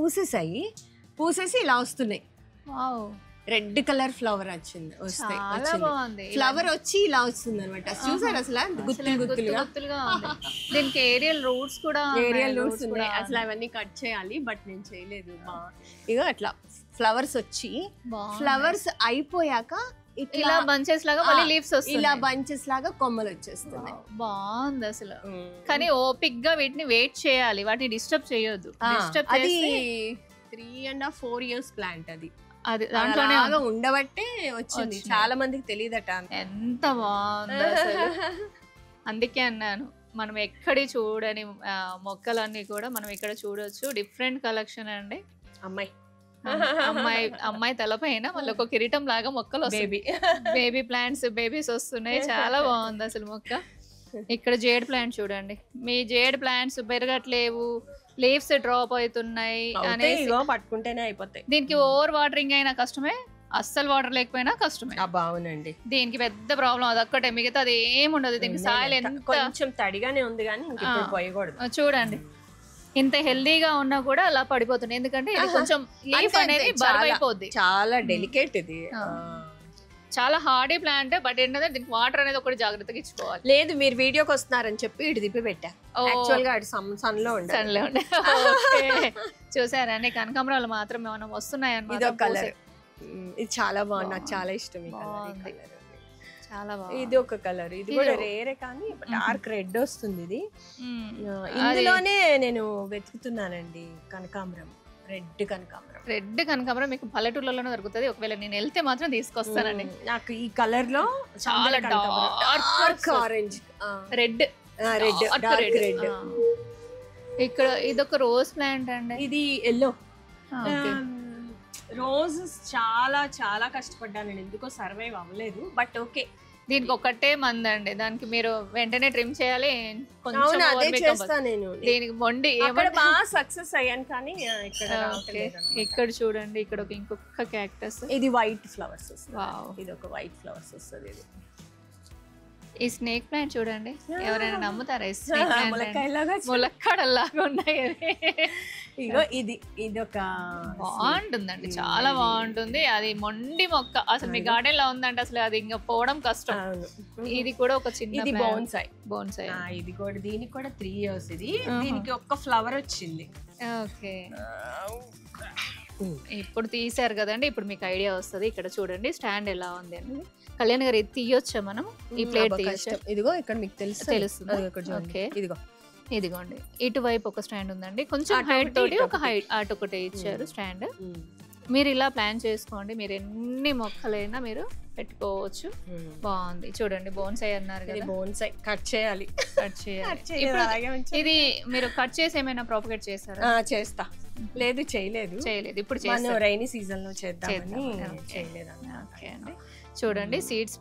పూసేసి ఇలా వస్తున్నాయి. రెడ్ కలర్ ఫ్లవర్ వచ్చింది. ఫ్లవర్ వచ్చి ఇలా వస్తుంది అనమాట. చూసారు అసలు గుత్తులుగా దీనికి ఏరియల్ రూట్స్ కూడా ఉన్నాయి. అసలు అవన్నీ కట్ చేయాలి బట్ నేను చేయలేదు. ఇగో అట్లా ఫ్లవర్స్ వచ్చి ఫ్లవర్స్ అయిపోయాక ఇలా బంచెస్ లాగా మళ్ళీ లీవ్స్ వస్తాయి. ఇలా బంచెస్ లాగా కొమ్మలు వచ్చేస్తున్నాయి. బాగుంది అసలు. కానీ ఓపిక్ గా వీటిని వెయిట్ చేయాలి, వాటిని డిస్టర్బ్ చేయొద్దు. అది 3.5-4 years ప్లాంట్. అది దాంట్లోనే ఉండబట్టే వచ్చింది. చాలా మందికి తెలియదట. ఎంత బాగుంది అసలు. అందుకే అన్నాను మనం ఎక్కడి చూడని మొక్కలన్నీ కూడా మనం ఇక్కడ చూడొచ్చు. డిఫరెంట్ కలెక్షన్ అండి. అమ్మాయి తలపైన మళ్ళీ ఒక కిరీటం లాగా మొక్కలు వస్తాయి. బేబీ ప్లాంట్స్, బేబీస్ వస్తున్నాయి. చాలా బాగుంది అసలు మొక్క. ఇక్కడ జేడ్ ప్లాంట్ చూడండి. మీ జేడ్ ప్లాంట్స్ పెరగట్లేవు, లీవ్స్ డ్రాప్ అవుతున్నాయి అనేసి పట్టుకుంటేనే అయిపోతాయి. దీనికి ఓవర్ వాటరింగ్ అయినా కష్టమే, అస్సలు వాటర్ లేకపోయినా కష్టమే. బాగుందండి. దీనికి పెద్ద ప్రాబ్లం అదొక్కటే, మిగతా అది ఏముండదు. దీనికి సాయిల్ కొంచెం తడిగానే ఉంది కానీ పోయకూడదు. చూడండి ఇంత హెల్దీగా ఉన్నా కూడా అలా పడిపోతుంది. ఎందుకంటే ఇది కొంచెం లీఫ్ అనేది బరువైపోద్ది. చాలా డెలికేట్ ఇది. చాలా హార్డీ ప్లాంట్. బట్ ఏంటంటే దీనికి వాటర్ అనేది ఒకటి జాగ్రత్తగా ఇచ్చుకోవాలి. లేదు మీరు వీడియోకి వస్తున్నారని చెప్పి ఇటు తిప్పి పెట్టా. యాక్చువల్ గా సన్ లో ఉండే. చూసారండి కనకాంబరాలు మాత్రం ఏమైనా వస్తున్నాయి అన్నమాట. ఇది ఒక కలర్. ఇది చాలా బాగుంది, నాకు చాలా ఇష్టం. చాలా బాగుంది. ఇది ఒక కలర్. ఇది కూడా రేరే కానీ డార్క్ రెడ్ వస్తుంది. ఇది ఇందులోనే నేను వెతుకుతున్నానండి కనకాంబరం. రెడ్ కనకాంబరం మీకు పల్లెటూర్లలోనే దొరుకుతుంది. ఒకవేళ నేను వెళ్తే మాత్రం తీసుకొస్తానండి. నాకు ఈ కలర్ లో చాలా డార్క్ ఆరెంజ్ రెడ్. ఇక్కడ ఇదొక రోజ్ ప్లాంట్ అండి. ఇది ఎల్లో. రోజెస్ చాలా చాలా కష్టపడ్డాను నేను, ఎందుకో సర్వైవ్ అవ్వలేదు. బట్ ఓకే, దీనికి ఒకటే మంది అండి. దానికి మీరు వెంటనే ట్రిమ్ చేయాలి. దీనికి మొండి బాగా సక్సెస్ అయ్యాను కానీ ఇక్కడ చూడండి ఇక్కడ ఒక ఇంకొక క్యాక్టస్. ఇది వైట్ ఫ్లవర్స్. ఇది ఒక వైట్ ఫ్లవర్స్ వస్తుంది. ఇది ఈ స్నేక్ ప్లాంట్ చూడండి, ఎవరైనా నమ్ముతారా? ములక్కాడల్లాగా ఉన్నాయి. ఇగో ఇది ఒక బాగుంటుందండి, చాలా బాగుంటుంది. అది మొండి మొక్క. అసలు మీ గార్డెన్ లో ఉందంటే అసలు అది ఇంకా పోవడం కష్టం. ఇది కూడా ఒక చిన్న బోన్సాయ్. ఇది కూడా దీనికి కూడా 3 years. ఇది దీనికి ఒక్క ఫ్లవర్ వచ్చింది. ఓకే, ఇప్పుడు తీసారు కదండి. ఇప్పుడు మీకు ఐడియా వస్తుంది. ఇక్కడ చూడండి స్టాండ్ ఎలా ఉంది అని. కళ్యాణ్ గారు ఇది తీయొచ్చా మనం? ఈ ప్లేట్ తీయొచ్చా? ఇదిగో ఇక్కడ మీకు తెలుస్తుంది. ఓకే, ఇదిగోండి ఇటువైపు ఒక స్టాండ్ ఉందండి. కొంచెం హైట్ తోటి ఒక హైట్ అటు ఒకటి ఇచ్చారు స్టాండ్. మీరు ఇలా ప్లాన్ చేసుకోండి. మీరు ఎన్ని మొక్కలైనా మీరు పెట్టుకోవచ్చు. బాగుంది చూడండి. బోన్సాయ్ అన్నారు కదా, బోన్సాయ్ కట్ చేయాలి. ఇది మీరు కట్ చేసి ఏమైనా ప్రాపగేట్ చేస్తారా? చేస్తా. లేదు చేయలేదు. ఇప్పుడు రైనీ సీజన్ లో చేద్దామని చేయలేదు. ఓకే అండి, చూడండి సీడ్స్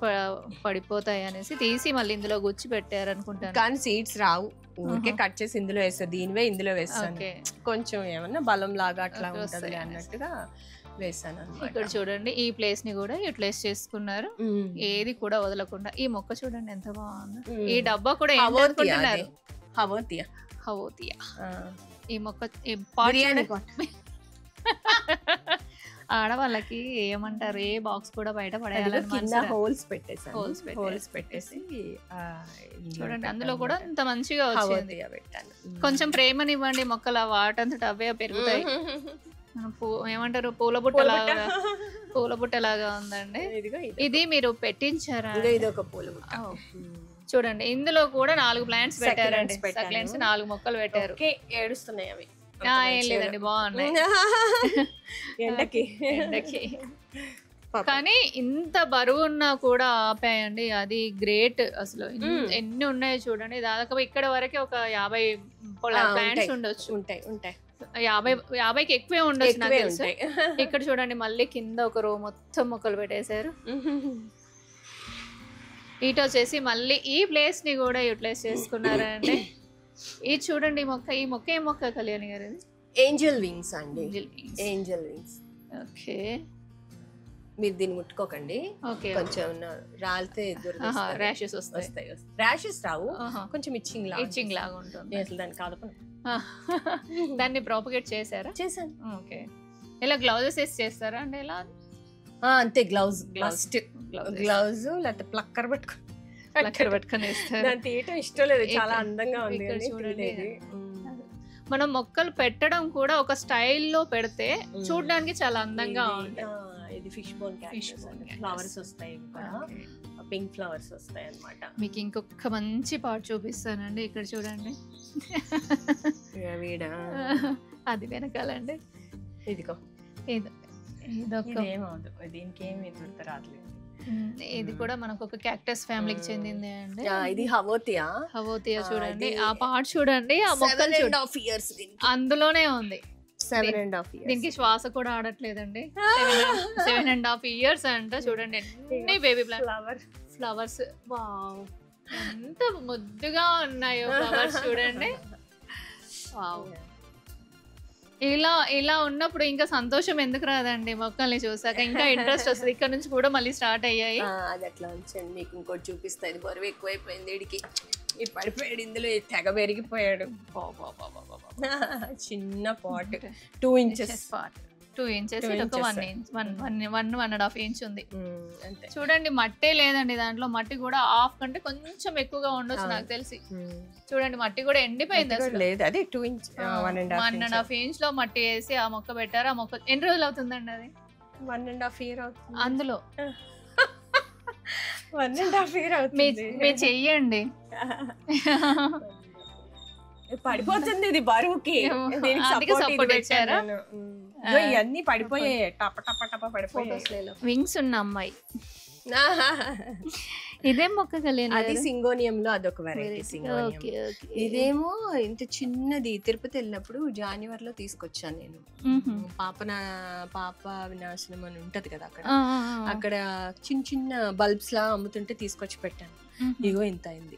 పడిపోతాయి అనేసి తీసి మళ్ళీ ఇందులో గుచ్చి పెట్టారు అనుకుంటాను. కానీ సీడ్స్ రావు, ఊరికే కట్ చేసి ఇందులో వేస్తా. దీనివే ఇందులో వేస్తాను. కొంచెం ఏమన్నా బలం లాగా అట్లా ఉంటది అన్నట్టుగా వేసాను. ఇక్కడ చూడండి ఈ ప్లేస్ ని కూడా యూటిలైజ్ చేసుకున్నారు, ఏది కూడా వదలకుండా. ఈ మొక్క చూడండి ఎంత బాగుంది. ఈ డబ్బా కూడా హవోతియా. ఈ మొక్క ఆడవాళ్ళకి ఏమంటారు, ఏ బాక్స్ కూడా బయట పడేయాలని హోల్స్ పెట్టేసి చూడండి. అందులో కూడా ఇంత మంచిగా వచ్చింది. కొంచెం ప్రేమనివ్వండి, మొక్కలు వాటంతట అవే పెరుగుతాయి. ఏమంటారు పూల బుట్టలాగా ఉందండి. ఇది మీరు పెట్టించారా? ఇది ఒక పూల బుట్ట. చూడండి ఇందులో కూడా 4 ప్లాంట్స్ పెట్టారండి. సక్లెంట్స్ 4 మొక్కలు పెట్టారు. ఏడుస్తున్నాయి అవి. ఏం లేదండి, బాగున్నాయి. ఎండకి కానీ ఇంత బరువు ఉన్నా కూడా ఆపాయండి. అది గ్రేట్ అసలు. ఎన్ని ఉన్నాయో చూడండి. దాదాపు ఇక్కడ వరకే ఒక 50 ప్లాంట్స్ ఉండొచ్చు. ఉంటాయి 50కి ఎక్కువే ఉండొచ్చు నాకు తెలుసు. ఇక్కడ చూడండి మళ్ళీ కింద ఒక రో మొత్తం మొక్కలు పెట్టేశారు. ఇటు వచ్చేసి మళ్ళీ ఈ ప్లేస్ ని కూడా యూటిలైజ్ చేసుకున్నారండి. ఇది చూడండి ఈ మొక్క ఏ మొక్క కళ్యాణి గారు? ఏంజల్ వింగ్స్ అండి. Angel wings. ఓకే, మీరు దీన్ని ముట్టుకోకండి. ఓకే, కొంచెం రాలితే ర్యాషెస్ వస్తాయి. ర్యాషెస్ రావు, కొంచెం ఇచ్చింగ్ లాగా ఉంటుంది. అసలు దాన్ని కాదు. దాన్ని ప్రాపగేట్ చేశారా? చేశాను. ఓకే, ఇలా గ్లౌజెస్ వేసి చేస్తారా అంటే ఇలా? అంతే, గ్లౌజ్ లేకపోతే ప్లక్కర్ పట్టుకొని వేస్తారు. దాన్ని తీయటం ఇష్టం లేదు, చాలా అందంగా ఉంది. చూడండి, మనం మొక్కలు పెట్టడం కూడా ఒక స్టైల్లో పెడితే చూడడానికి చాలా అందంగా ఉంటుంది. ఇది ఫిష్ బోన్ ఫ్లవర్స్ వస్తాయి, పింక్ ఫ్లవర్స్ వస్తాయి అన్నమాట. మీకు ఇంకొక మంచి పార్ట్ చూపిస్తానండి, ఇక్కడ చూడండి. అది వెనకాలండి. ఇదిగో దీనికి ఏమి రావట్లేదు. ఇది కూడా మనకు ఒక క్యాక్టస్ ఫ్యామిలీకి చెందింది అండి. ఇది హవోతియా చూడండి, ఆ పార్ట్ చూడండి, ఆ మొక్కలు అందులోనే ఉంది. 7.5 years. దీనికి శ్వాస కూడా ఆడట్లేదండి. 7.5 years అంట. చూడండి ఎన్ని బేబీ ఫ్లవర్స్, వావ్ ఎంత ముద్దుగా ఉన్నాయో ఫ్లవర్స్ చూడండి. వావ్, ఇలా ఉన్నప్పుడు ఇంకా సంతోషం ఎందుకు రాదండి? మొక్కల్ని చూసాక ఇంకా ఇంట్రెస్ట్ వస్తుంది. ఇక్కడ నుంచి కూడా మళ్ళీ స్టార్ట్ అయ్యాయి. అది అట్లా ఉంచండి, మీకు ఇంకోటి చూపిస్తా. ఇది బరువు ఎక్కువైపోయింది వీడికి, ఇది పడిపోయాడు ఇందులో, తెగ పెరిగిపోయాడు. చిన్న పాట్, 2 inches పాట్, 2 inches, ఒక 1.5 inch ఉంది. చూడండి, మట్టే లేదండి దాంట్లో. మట్టి కూడా హాఫ్ కంటే కొంచెం ఎక్కువగా ఉండొచ్చు నాకు తెలిసి. చూడండి, మట్టి కూడా ఎండిపోయింది అసలు. లేదు, అది 2 inch 1.5 inch లో మట్టి వేసి ఆ మొక్క పెట్టారు. ఆ మొక్క ఎన్ని రోజులు అవుతుందండి? అది 1.5 year అవుతుంది. అందులో 1.5 year అవుతుంది. మీరు చెయ్యండి, పడిపోతుంది ఇది బరువుకి. సపోర్ట్ ఇచ్చారా? ఇవన్నీ పడిపోయాయి, టప టప టప పడిపోయాయి. వింగ్స్ ఉన్న అమ్మాయి. ఇదే మొక్క కళ్యాణి? అది సింగోనియం లో అదొక వెరైటీ. ఇదేమో ఇంత చిన్నది. తిరుపతి వెళ్ళినప్పుడు జనవరిలో తీసుకొచ్చాను నేను. పాప వినాశనం అని ఉంటది కదా అక్కడ చిన్న చిన్న బల్బ్స్ లా అమ్ముతుంటే తీసుకొచ్చి పెట్టాను. ఇగో ఇంత అయింది.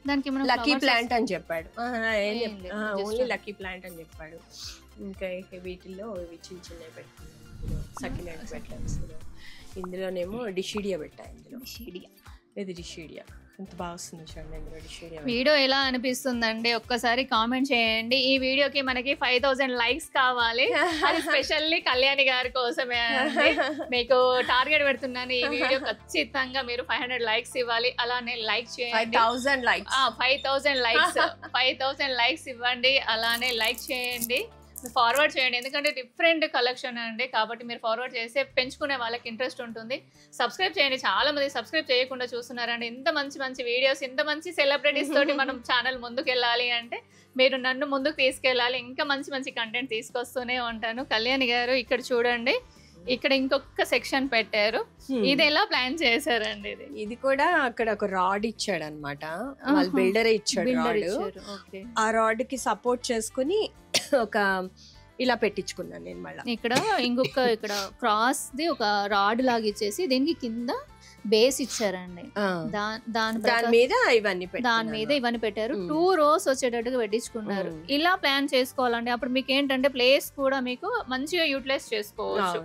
లక్కీ ప్లాంట్ అని చెప్పాడు. ఓన్లీ లక్కీ ప్లాంట్ అని చెప్పాడు. ఇంకా వీటిల్లో ఇవి చిన్న చిన్నవి పెట్టుకున్నాను. సక్యులెంట్ పెట్టాను. ఇందులోనేమో డిషిడియా పెట్టా. ఇందులో ఇది డిషిడియా. ఎంత బాగా వస్తుంది చూడండి ఇందులో డిషిడియా. వీడియో ఎలా అనిపిస్తుందండి ఒక్కసారి కామెంట్ చేయండి. ఈ వీడియోకి మనకి 5000 likes కావాలి. అది స్పెషల్లీ కళ్యాణి గారి కోసమే అండి. మీకు టార్గెట్ పెడుతున్నాను. ఈ వీడియో ఖచ్చితంగా మీరు 500 likes ఇవ్వాలి. అలానే లైక్ చేయండి. 5000 likes ఇవ్వండి. అలానే లైక్ చేయండి, ఫార్వర్డ్ చేయండి. ఎందుకంటే డిఫరెంట్ కలెక్షన్ అండి, కాబట్టి మీరు ఫార్వర్డ్ చేస్తే పెంచుకునే వాళ్ళకి ఇంట్రెస్ట్ ఉంటుంది. సబ్స్క్రైబ్ చేయండి. చాలా మంది సబ్స్క్రైబ్ చేయకుండా చూస్తున్నారండి. ఇంత మంచి మంచి వీడియోస్, ఇంత మంచి సెలబ్రిటీస్ తోటి మనం ఛానల్ ముందుకు వెళ్ళాలి అంటే మీరు నన్ను ముందుకు తీసుకెళ్ళాలి. ఇంకా మంచి మంచి కంటెంట్ తీసుకొస్తూనే ఉంటాను. కళ్యాణి గారు ఇక్కడ చూడండి, ఇక్కడ ఇంకొక సెక్షన్ పెట్టారు. ఇది ఎలా ప్లాన్ చేశారండి? ఇది కూడా అక్కడ ఒక రాడ్ ఇచ్చాడు అనమాట. వాళ్ళు బిల్డరే ఇచ్చాడు రాడ్. ఆ రాడ్ కి సపోర్ట్ చేసుకుని ఒక ఇలా పెట్టించుకున్నాను నేను. మళ్ళీ ఇక్కడ క్రాస్ ది ఒక రాడ్ లాగా ఇచ్చేసి దీనికి కింద బేస్ ఇచ్చారండి. దాని మీద ఇవన్నీ పెట్టారు. 2 rows వచ్చేటట్టుగా పెట్టించుకున్నారు. ఇలా ప్లాన్ చేసుకోవాలండి. అప్పుడు మీకు ఏంటంటే ప్లేస్ కూడా మీకు మంచిగా యూటిలైజ్ చేసుకోవచ్చు.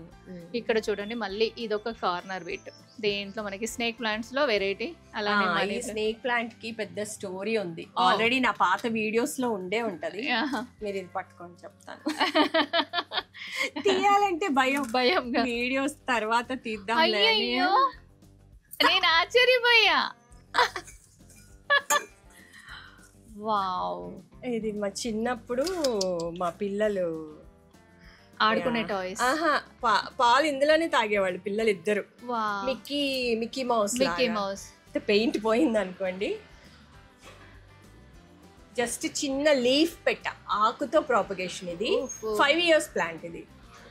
ఇక్కడ చూడండి, మళ్ళీ ఇదొక కార్నర్ బిట్. దీంట్లో మనకి స్నేక్ ప్లాంట్స్ లో వెరైటీ. అలానే స్నేక్ ప్లాంట్ కి పెద్ద స్టోరీ ఉంది. ఆల్రెడీ నా పాత వీడియోస్ లో ఉండే ఉంటది. మీరు ఇది పట్టుకొని చెప్తాను. తీయాలంటే భయం. వీడియోస్ తర్వాత తీద్దాం. నేను ఆశ్చర్యపోయా. వావ్, ఇది మా చిన్నప్పుడు మా పిల్లలు ఆడుకునే టాయ్స్. పాలు ఇందులోనే తాగేవాళ్ళు పిల్లలు ఇద్దరు. మిక్కీ మౌస్ పెయింట్ పోయింది అనుకోండి, జస్ట్ చిన్న లీఫ్ పెట్ట ఆకుతో ప్రాపగేషన్. ఇది 5 years ప్లాంట్. ఇది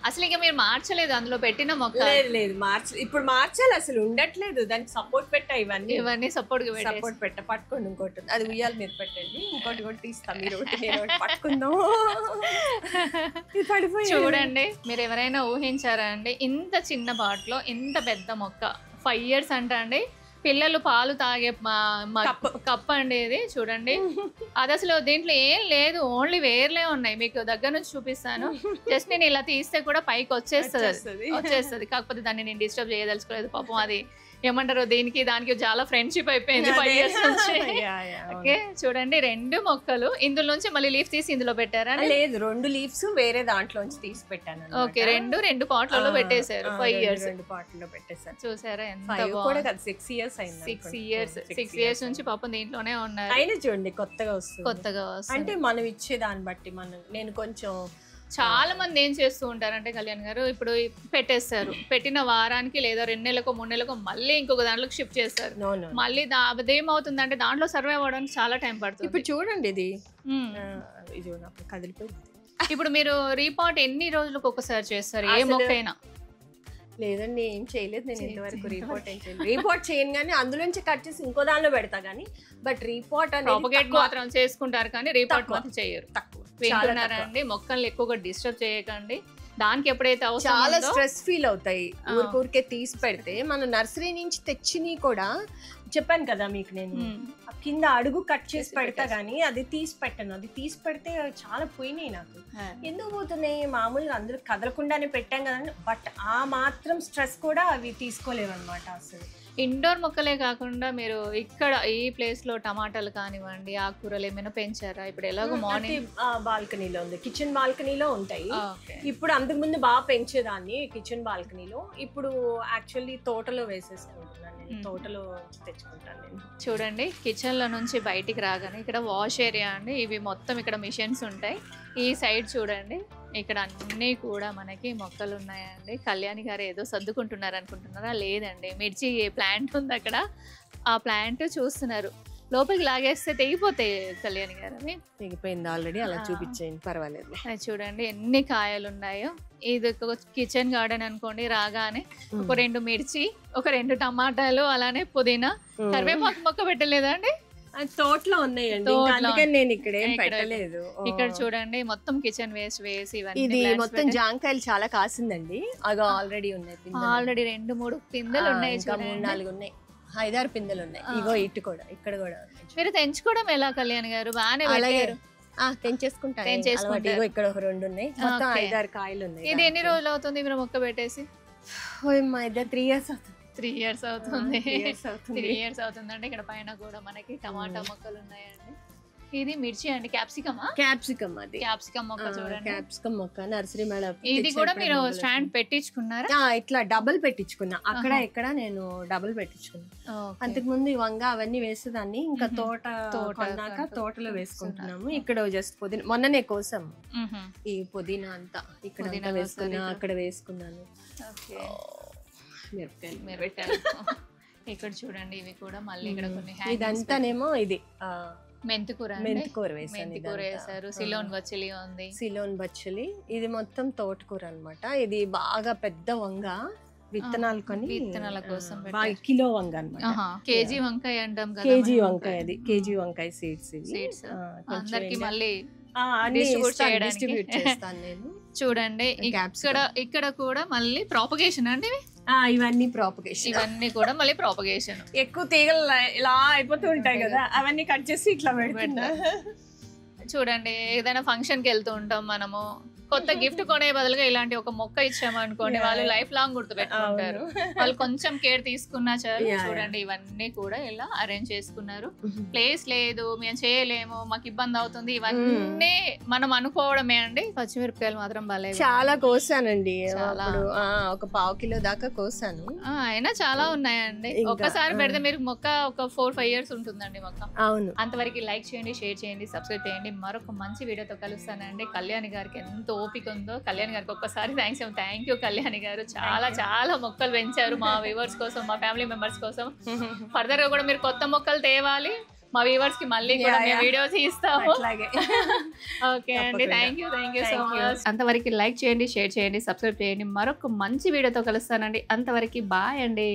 అసలు ఇక మీరు మార్చలేదు అందులో పెట్టిన మొక్క? లేదు ఇప్పుడు మార్చాలి, అసలు ఉండట్లేదు. దానికి సపోర్ట్ పెట్టా. ఇవన్నీ సపోర్ట్ పెట్ట. పట్టుకోండి. ఇంకోటి అది ఉయ్యాలి మీద పెట్టండి. ఇంకోటి కూడా తీస్తాం. మీరు పట్టుకుందాం. చూడండి, మీరు ఎవరైనా ఊహించారా అండి ఇంత చిన్న పాట్లో ఇంత పెద్ద మొక్క? 5 years అంట అండి. పిల్లలు పాలు తాగే కప్ అండి ఇది చూడండి. అది అసలు దీంట్లో ఏం లేదు, ఓన్లీ వేర్లే ఉన్నాయి. మీకు దగ్గర నుంచి చూపిస్తాను. జస్ట్ నేను ఇలా తీస్తే కూడా పైకి వచ్చేస్తుంది. కాకపోతే దాన్ని నేను డిస్టర్బ్ చేయదలుచుకోలేదు. పాపం అది ఏమంటారు, దీనికి దానికి చాలా ఫ్రెండ్షిప్ అయిపోయింది 5 years నుంచి. ఓకే చూడండి 2 మొక్కలు. ఇందులో నుంచి మళ్ళీ లీఫ్ తీసి ఇందులో పెట్టారా? లేదు, 2 లీవ్స్ వేరే దాంట్లోంచి తీసి పెట్టాను. ఓకే, 2 పాట్లలో పెట్టేశారు. 5 years 2 పాట్లలో పెట్టేశారు. చూసారా ఎంత 6 years అయింది. 6 years నుంచి పాపం దీంట్లోనే ఉన్నారు. అయినా చూడండి కొత్తగా వస్తుంది. అంటే మనం ఇచ్చే దాన్ని బట్టి నేను కొంచెం చాలా మంది ఏం చేస్తూ ఉంటారంటే కళ్యాణ్ గారు, ఇప్పుడు పెట్టేస్తారు, పెట్టిన వారానికి లేదా 2 నెలలకు 3 నెలలకు మళ్ళీ ఇంకొక దాంట్లోకి షిఫ్ట్ చేస్తారు. మళ్ళీ అదేమవుతుంది అంటే దాంట్లో సర్వే అవ్వడానికి చాలా టైం పడుతుంది. ఇప్పుడు చూడండి ఇది కదిలిపోయింది. ఇప్పుడు మీరు రీపాట్ ఎన్ని రోజులకు ఒకసారి చేస్తారు ఏ మొక్కైనా? లేదండి, ఏం చేయలేదు నేను ఇంతవరకు. రీపాట్ చేయను కానీ అందులోంచి కట్ చేసి ఇంకో దానిలో పెడతా కానీ, బట్ రీపాట్ అనేది మాత్రం చేసుకుంటారు కానీ రీపాట్ మాత్రం చేయరు. వింటున్నారండి, మొక్కల్ని ఎక్కువగా డిస్టర్బ్ చేయకండి. దానికి ఎప్పుడైతే చాలా స్ట్రెస్ ఫీల్ అవుతాయి ఊరికే తీసి పెడితే. మన నర్సరీ నుంచి తెచ్చినవి కూడా చెప్పాను కదా మీకు, నేను కింద అడుగు కట్ చేసి పెడతా గానీ అది తీసి పెట్టను. అది తీసి పెడితే చాలా పోయినాయి నాకు. ఎందుకు పోతున్నాయి? మామూలుగా అందరూ కదలకుండానే పెట్టాం కదండి, బట్ ఆ మాత్రం స్ట్రెస్ కూడా అవి తీసుకోలేవు అనమాట. అసలు ఇండోర్ మొక్కలే కాకుండా మీరు ఇక్కడ ఈ ప్లేస్ లో టమాటాలు కానివ్వండి, ఆకుకూరలు ఏమైనా పెంచారా? ఇప్పుడు ఎలాగో మార్నింగ్ బాల్కనీలో ఉంది, కిచెన్ బాల్కనీలో ఉంటాయి. ఇప్పుడు అంతకు ముందు బాగా పెంచేదాన్ని కిచెన్ బాల్కనీలో. ఇప్పుడు యాక్చువల్లీ తోటలో వేసేసుకుంటున్నాను నేను, తోటలో తెచ్చుకుంటాను నేను. చూడండి కిచెన్ లో నుంచి బయటికి రాగానే ఇక్కడ వాష్ ఏరియా అండి. ఇవి మొత్తం ఇక్కడ మిషన్స్ ఉంటాయి. ఈ సైడ్ చూడండి, ఇక్కడ అన్నీ కూడా మనకి మొక్కలు ఉన్నాయండి. కళ్యాణి గారు ఏదో సర్దుకుంటున్నారు అనుకుంటున్నారా? లేదండి, మిర్చి ప్లాంట్ ఉంది అక్కడ, ఆ ప్లాంట్ చూస్తున్నారు. లోపలికి లాగేస్తే తెగిపోతాయి కళ్యాణి గారు. అవి తెగిపోయింది ఆల్రెడీ, అలా చూపించేయండి పర్వాలేదు. చూడండి ఎన్ని కాయలు ఉన్నాయో. ఇది ఒక కిచెన్ గార్డెన్ అనుకోండి. రాగానే ఒక 2 మిర్చి, ఒక 2 టమాటాలు, అలానే పుదీనా, కరివేపాకు మొక్క పెట్టలేదా అండి? తోటలో ఉన్నాయండి, అందుకని నేను ఇక్కడ ఏం పెట్టలేదు. ఇక్కడ చూడండి మొత్తం కిచెన్ వేస్ట్ వేసి ఇది మొత్తం జాంకాయలు చాలా కాసిందండి. అగో ఆల్రెడీ ఉన్నాయి, ఆల్రెడీ 2-3 పిందెలు ఉన్నాయి. 3-4 ఉన్నాయి, 5-6 పిందెలు ఉన్నాయి. ఇగో ఇటు కూడా, ఇక్కడ కూడా. మీరు తెంచుకోవడం ఎలా కళ్యాణ్ గారు? బాగానే పెట్టారు. తెంచేసుకుంటాను. ఇగో ఇక్కడ ఒక 2 ఉన్నాయి, మొత్తం 5-6 కాయలు ఉన్నాయి. ఇది ఎన్ని రోజులు అవుతుంది మీరు మొక్క పెట్టేసి? 3 years అవుతుంది. 3 years అవుతుంది. 3 years అవుతుందండి. ఇక్కడ పైన కూడా మనకి టమాటా మొక్కలు ఉన్నాయండి. ఇది మిర్చి అండి, క్యాప్సికమా? క్యాప్సికమ్, అది క్యాప్సికమ్ మొక్క చూడండి. క్యాప్సికమ్ మొక్క నర్సరీ మేడం. ఇది కూడా మీరు స్టాండ్ పెట్టించుకున్నారా? ఇట్లా డబుల్ పెట్టించుకున్నా. అక్కడ ఇక్కడ నేను డబుల్ పెట్టించుకున్నా. అంతకు ముందు ఈ వంగ అవన్నీ వేసేదాన్ని. ఇంకా తోట కొన్నాక తోటలో వేసుకుంటున్నాము. ఇక్కడ జస్ట్ పుదీనా మొన్ననే కోసం, ఈ పుదీనా అంతా ఇక్కడ వేసుకున్నా, అక్కడ వేసుకున్నాను. మిరపకాయలు ఇక్కడ చూడండి, ఇవి కూడా మళ్ళీ ఇక్కడ కొన్ని. ఇదంతానేమో ఇది మెంతికూర వేసారు. సిలోన్ బచ్చలి ఉంది, సిలోన్ బచ్చలి. ఇది మొత్తం తోటకూర అన్నమాట. ఇది బాగా పెద్ద వంగ, విత్తనాలు కొని విత్తనాల కోసం కిలో వంగ అన్నమాట. కేజీ వంకాయ అంటాం కదా, కేజీ వంకాయ. అది కేజీ వంకాయ సీడ్స్. అందరికి మళ్ళీ డిస్ట్రిబ్యూట్ చేస్తాను నేను. చూడండి ఇక్కడ కూడా మళ్ళీ ప్రాపగేషన్ అండి. ఇవన్నీ ప్రాపగేషన్, ఇవన్నీ కూడా మళ్ళీ ప్రాపగేషన్. ఎక్కువ తీగలు ఇలా అయిపోతూ ఉంటాయి కదా, అవన్నీ కట్ చేసి ఇట్లా పెడతా. చూడండి ఏదైనా ఫంక్షన్ కి వెళ్తూ ఉంటాం మనము, కొత్త గిఫ్ట్ కొనే బదులుగా ఇలాంటి ఒక మొక్క ఇచ్చామనుకోండి, వాళ్ళు లైఫ్ లాంగ్ గుర్తుపెట్టుకుంటారు. వాళ్ళు కొంచెం కేర్ తీసుకున్నా చాలు. చూడండి ఇవన్నీ కూడా ఇలా అరేంజ్ చేసుకున్నారు. ప్లేస్ లేదు, మేము చేయలేము, మాకు ఇబ్బంది అవుతుంది, ఇవన్నీ మనం అనుకోవడమే అండి. పచ్చిమిరపకాయలు మాత్రం భలే చాలా కోసానండి, ఒక 1/2 కిలో దాకా కోసాను. అయినా చాలా ఉన్నాయండి. ఒక్కసారి పెడితే మీరు మొక్క ఒక 4-5 years ఉంటుందండి మొక్క. అవును. అంతవరకు లైక్ చేయండి, షేర్ చేయండి, సబ్స్క్రైబ్ చేయండి. మరొక మంచి వీడియోతో కలుస్తానండి. కళ్యాణి గారికి ఎంతో ఓపిక ఉందో, కళ్యాణి గారికి ఒక్కసారి థ్యాంక్ యూ కళ్యాణి గారు. చాలా మొక్కలు పెంచారు మా వ్యూవర్స్ కోసం, మా ఫ్యామిలీ మెంబర్స్ కోసం. ఫర్దర్ గా కూడా మీరు కొత్త మొక్కలు తేవాలి, మా వ్యూవర్స్ కి మళ్ళీ కూడా వీడియో తీస్తాము. ఓకే అండి, థ్యాంక్ యూ సో మచ్. అంతవరకు లైక్ చేయండి, షేర్ చేయండి, సబ్స్క్రైబ్ చేయండి. మరొక మంచి వీడియోతో కలుస్తానండి. అంతవరకు బాయ్ అండి.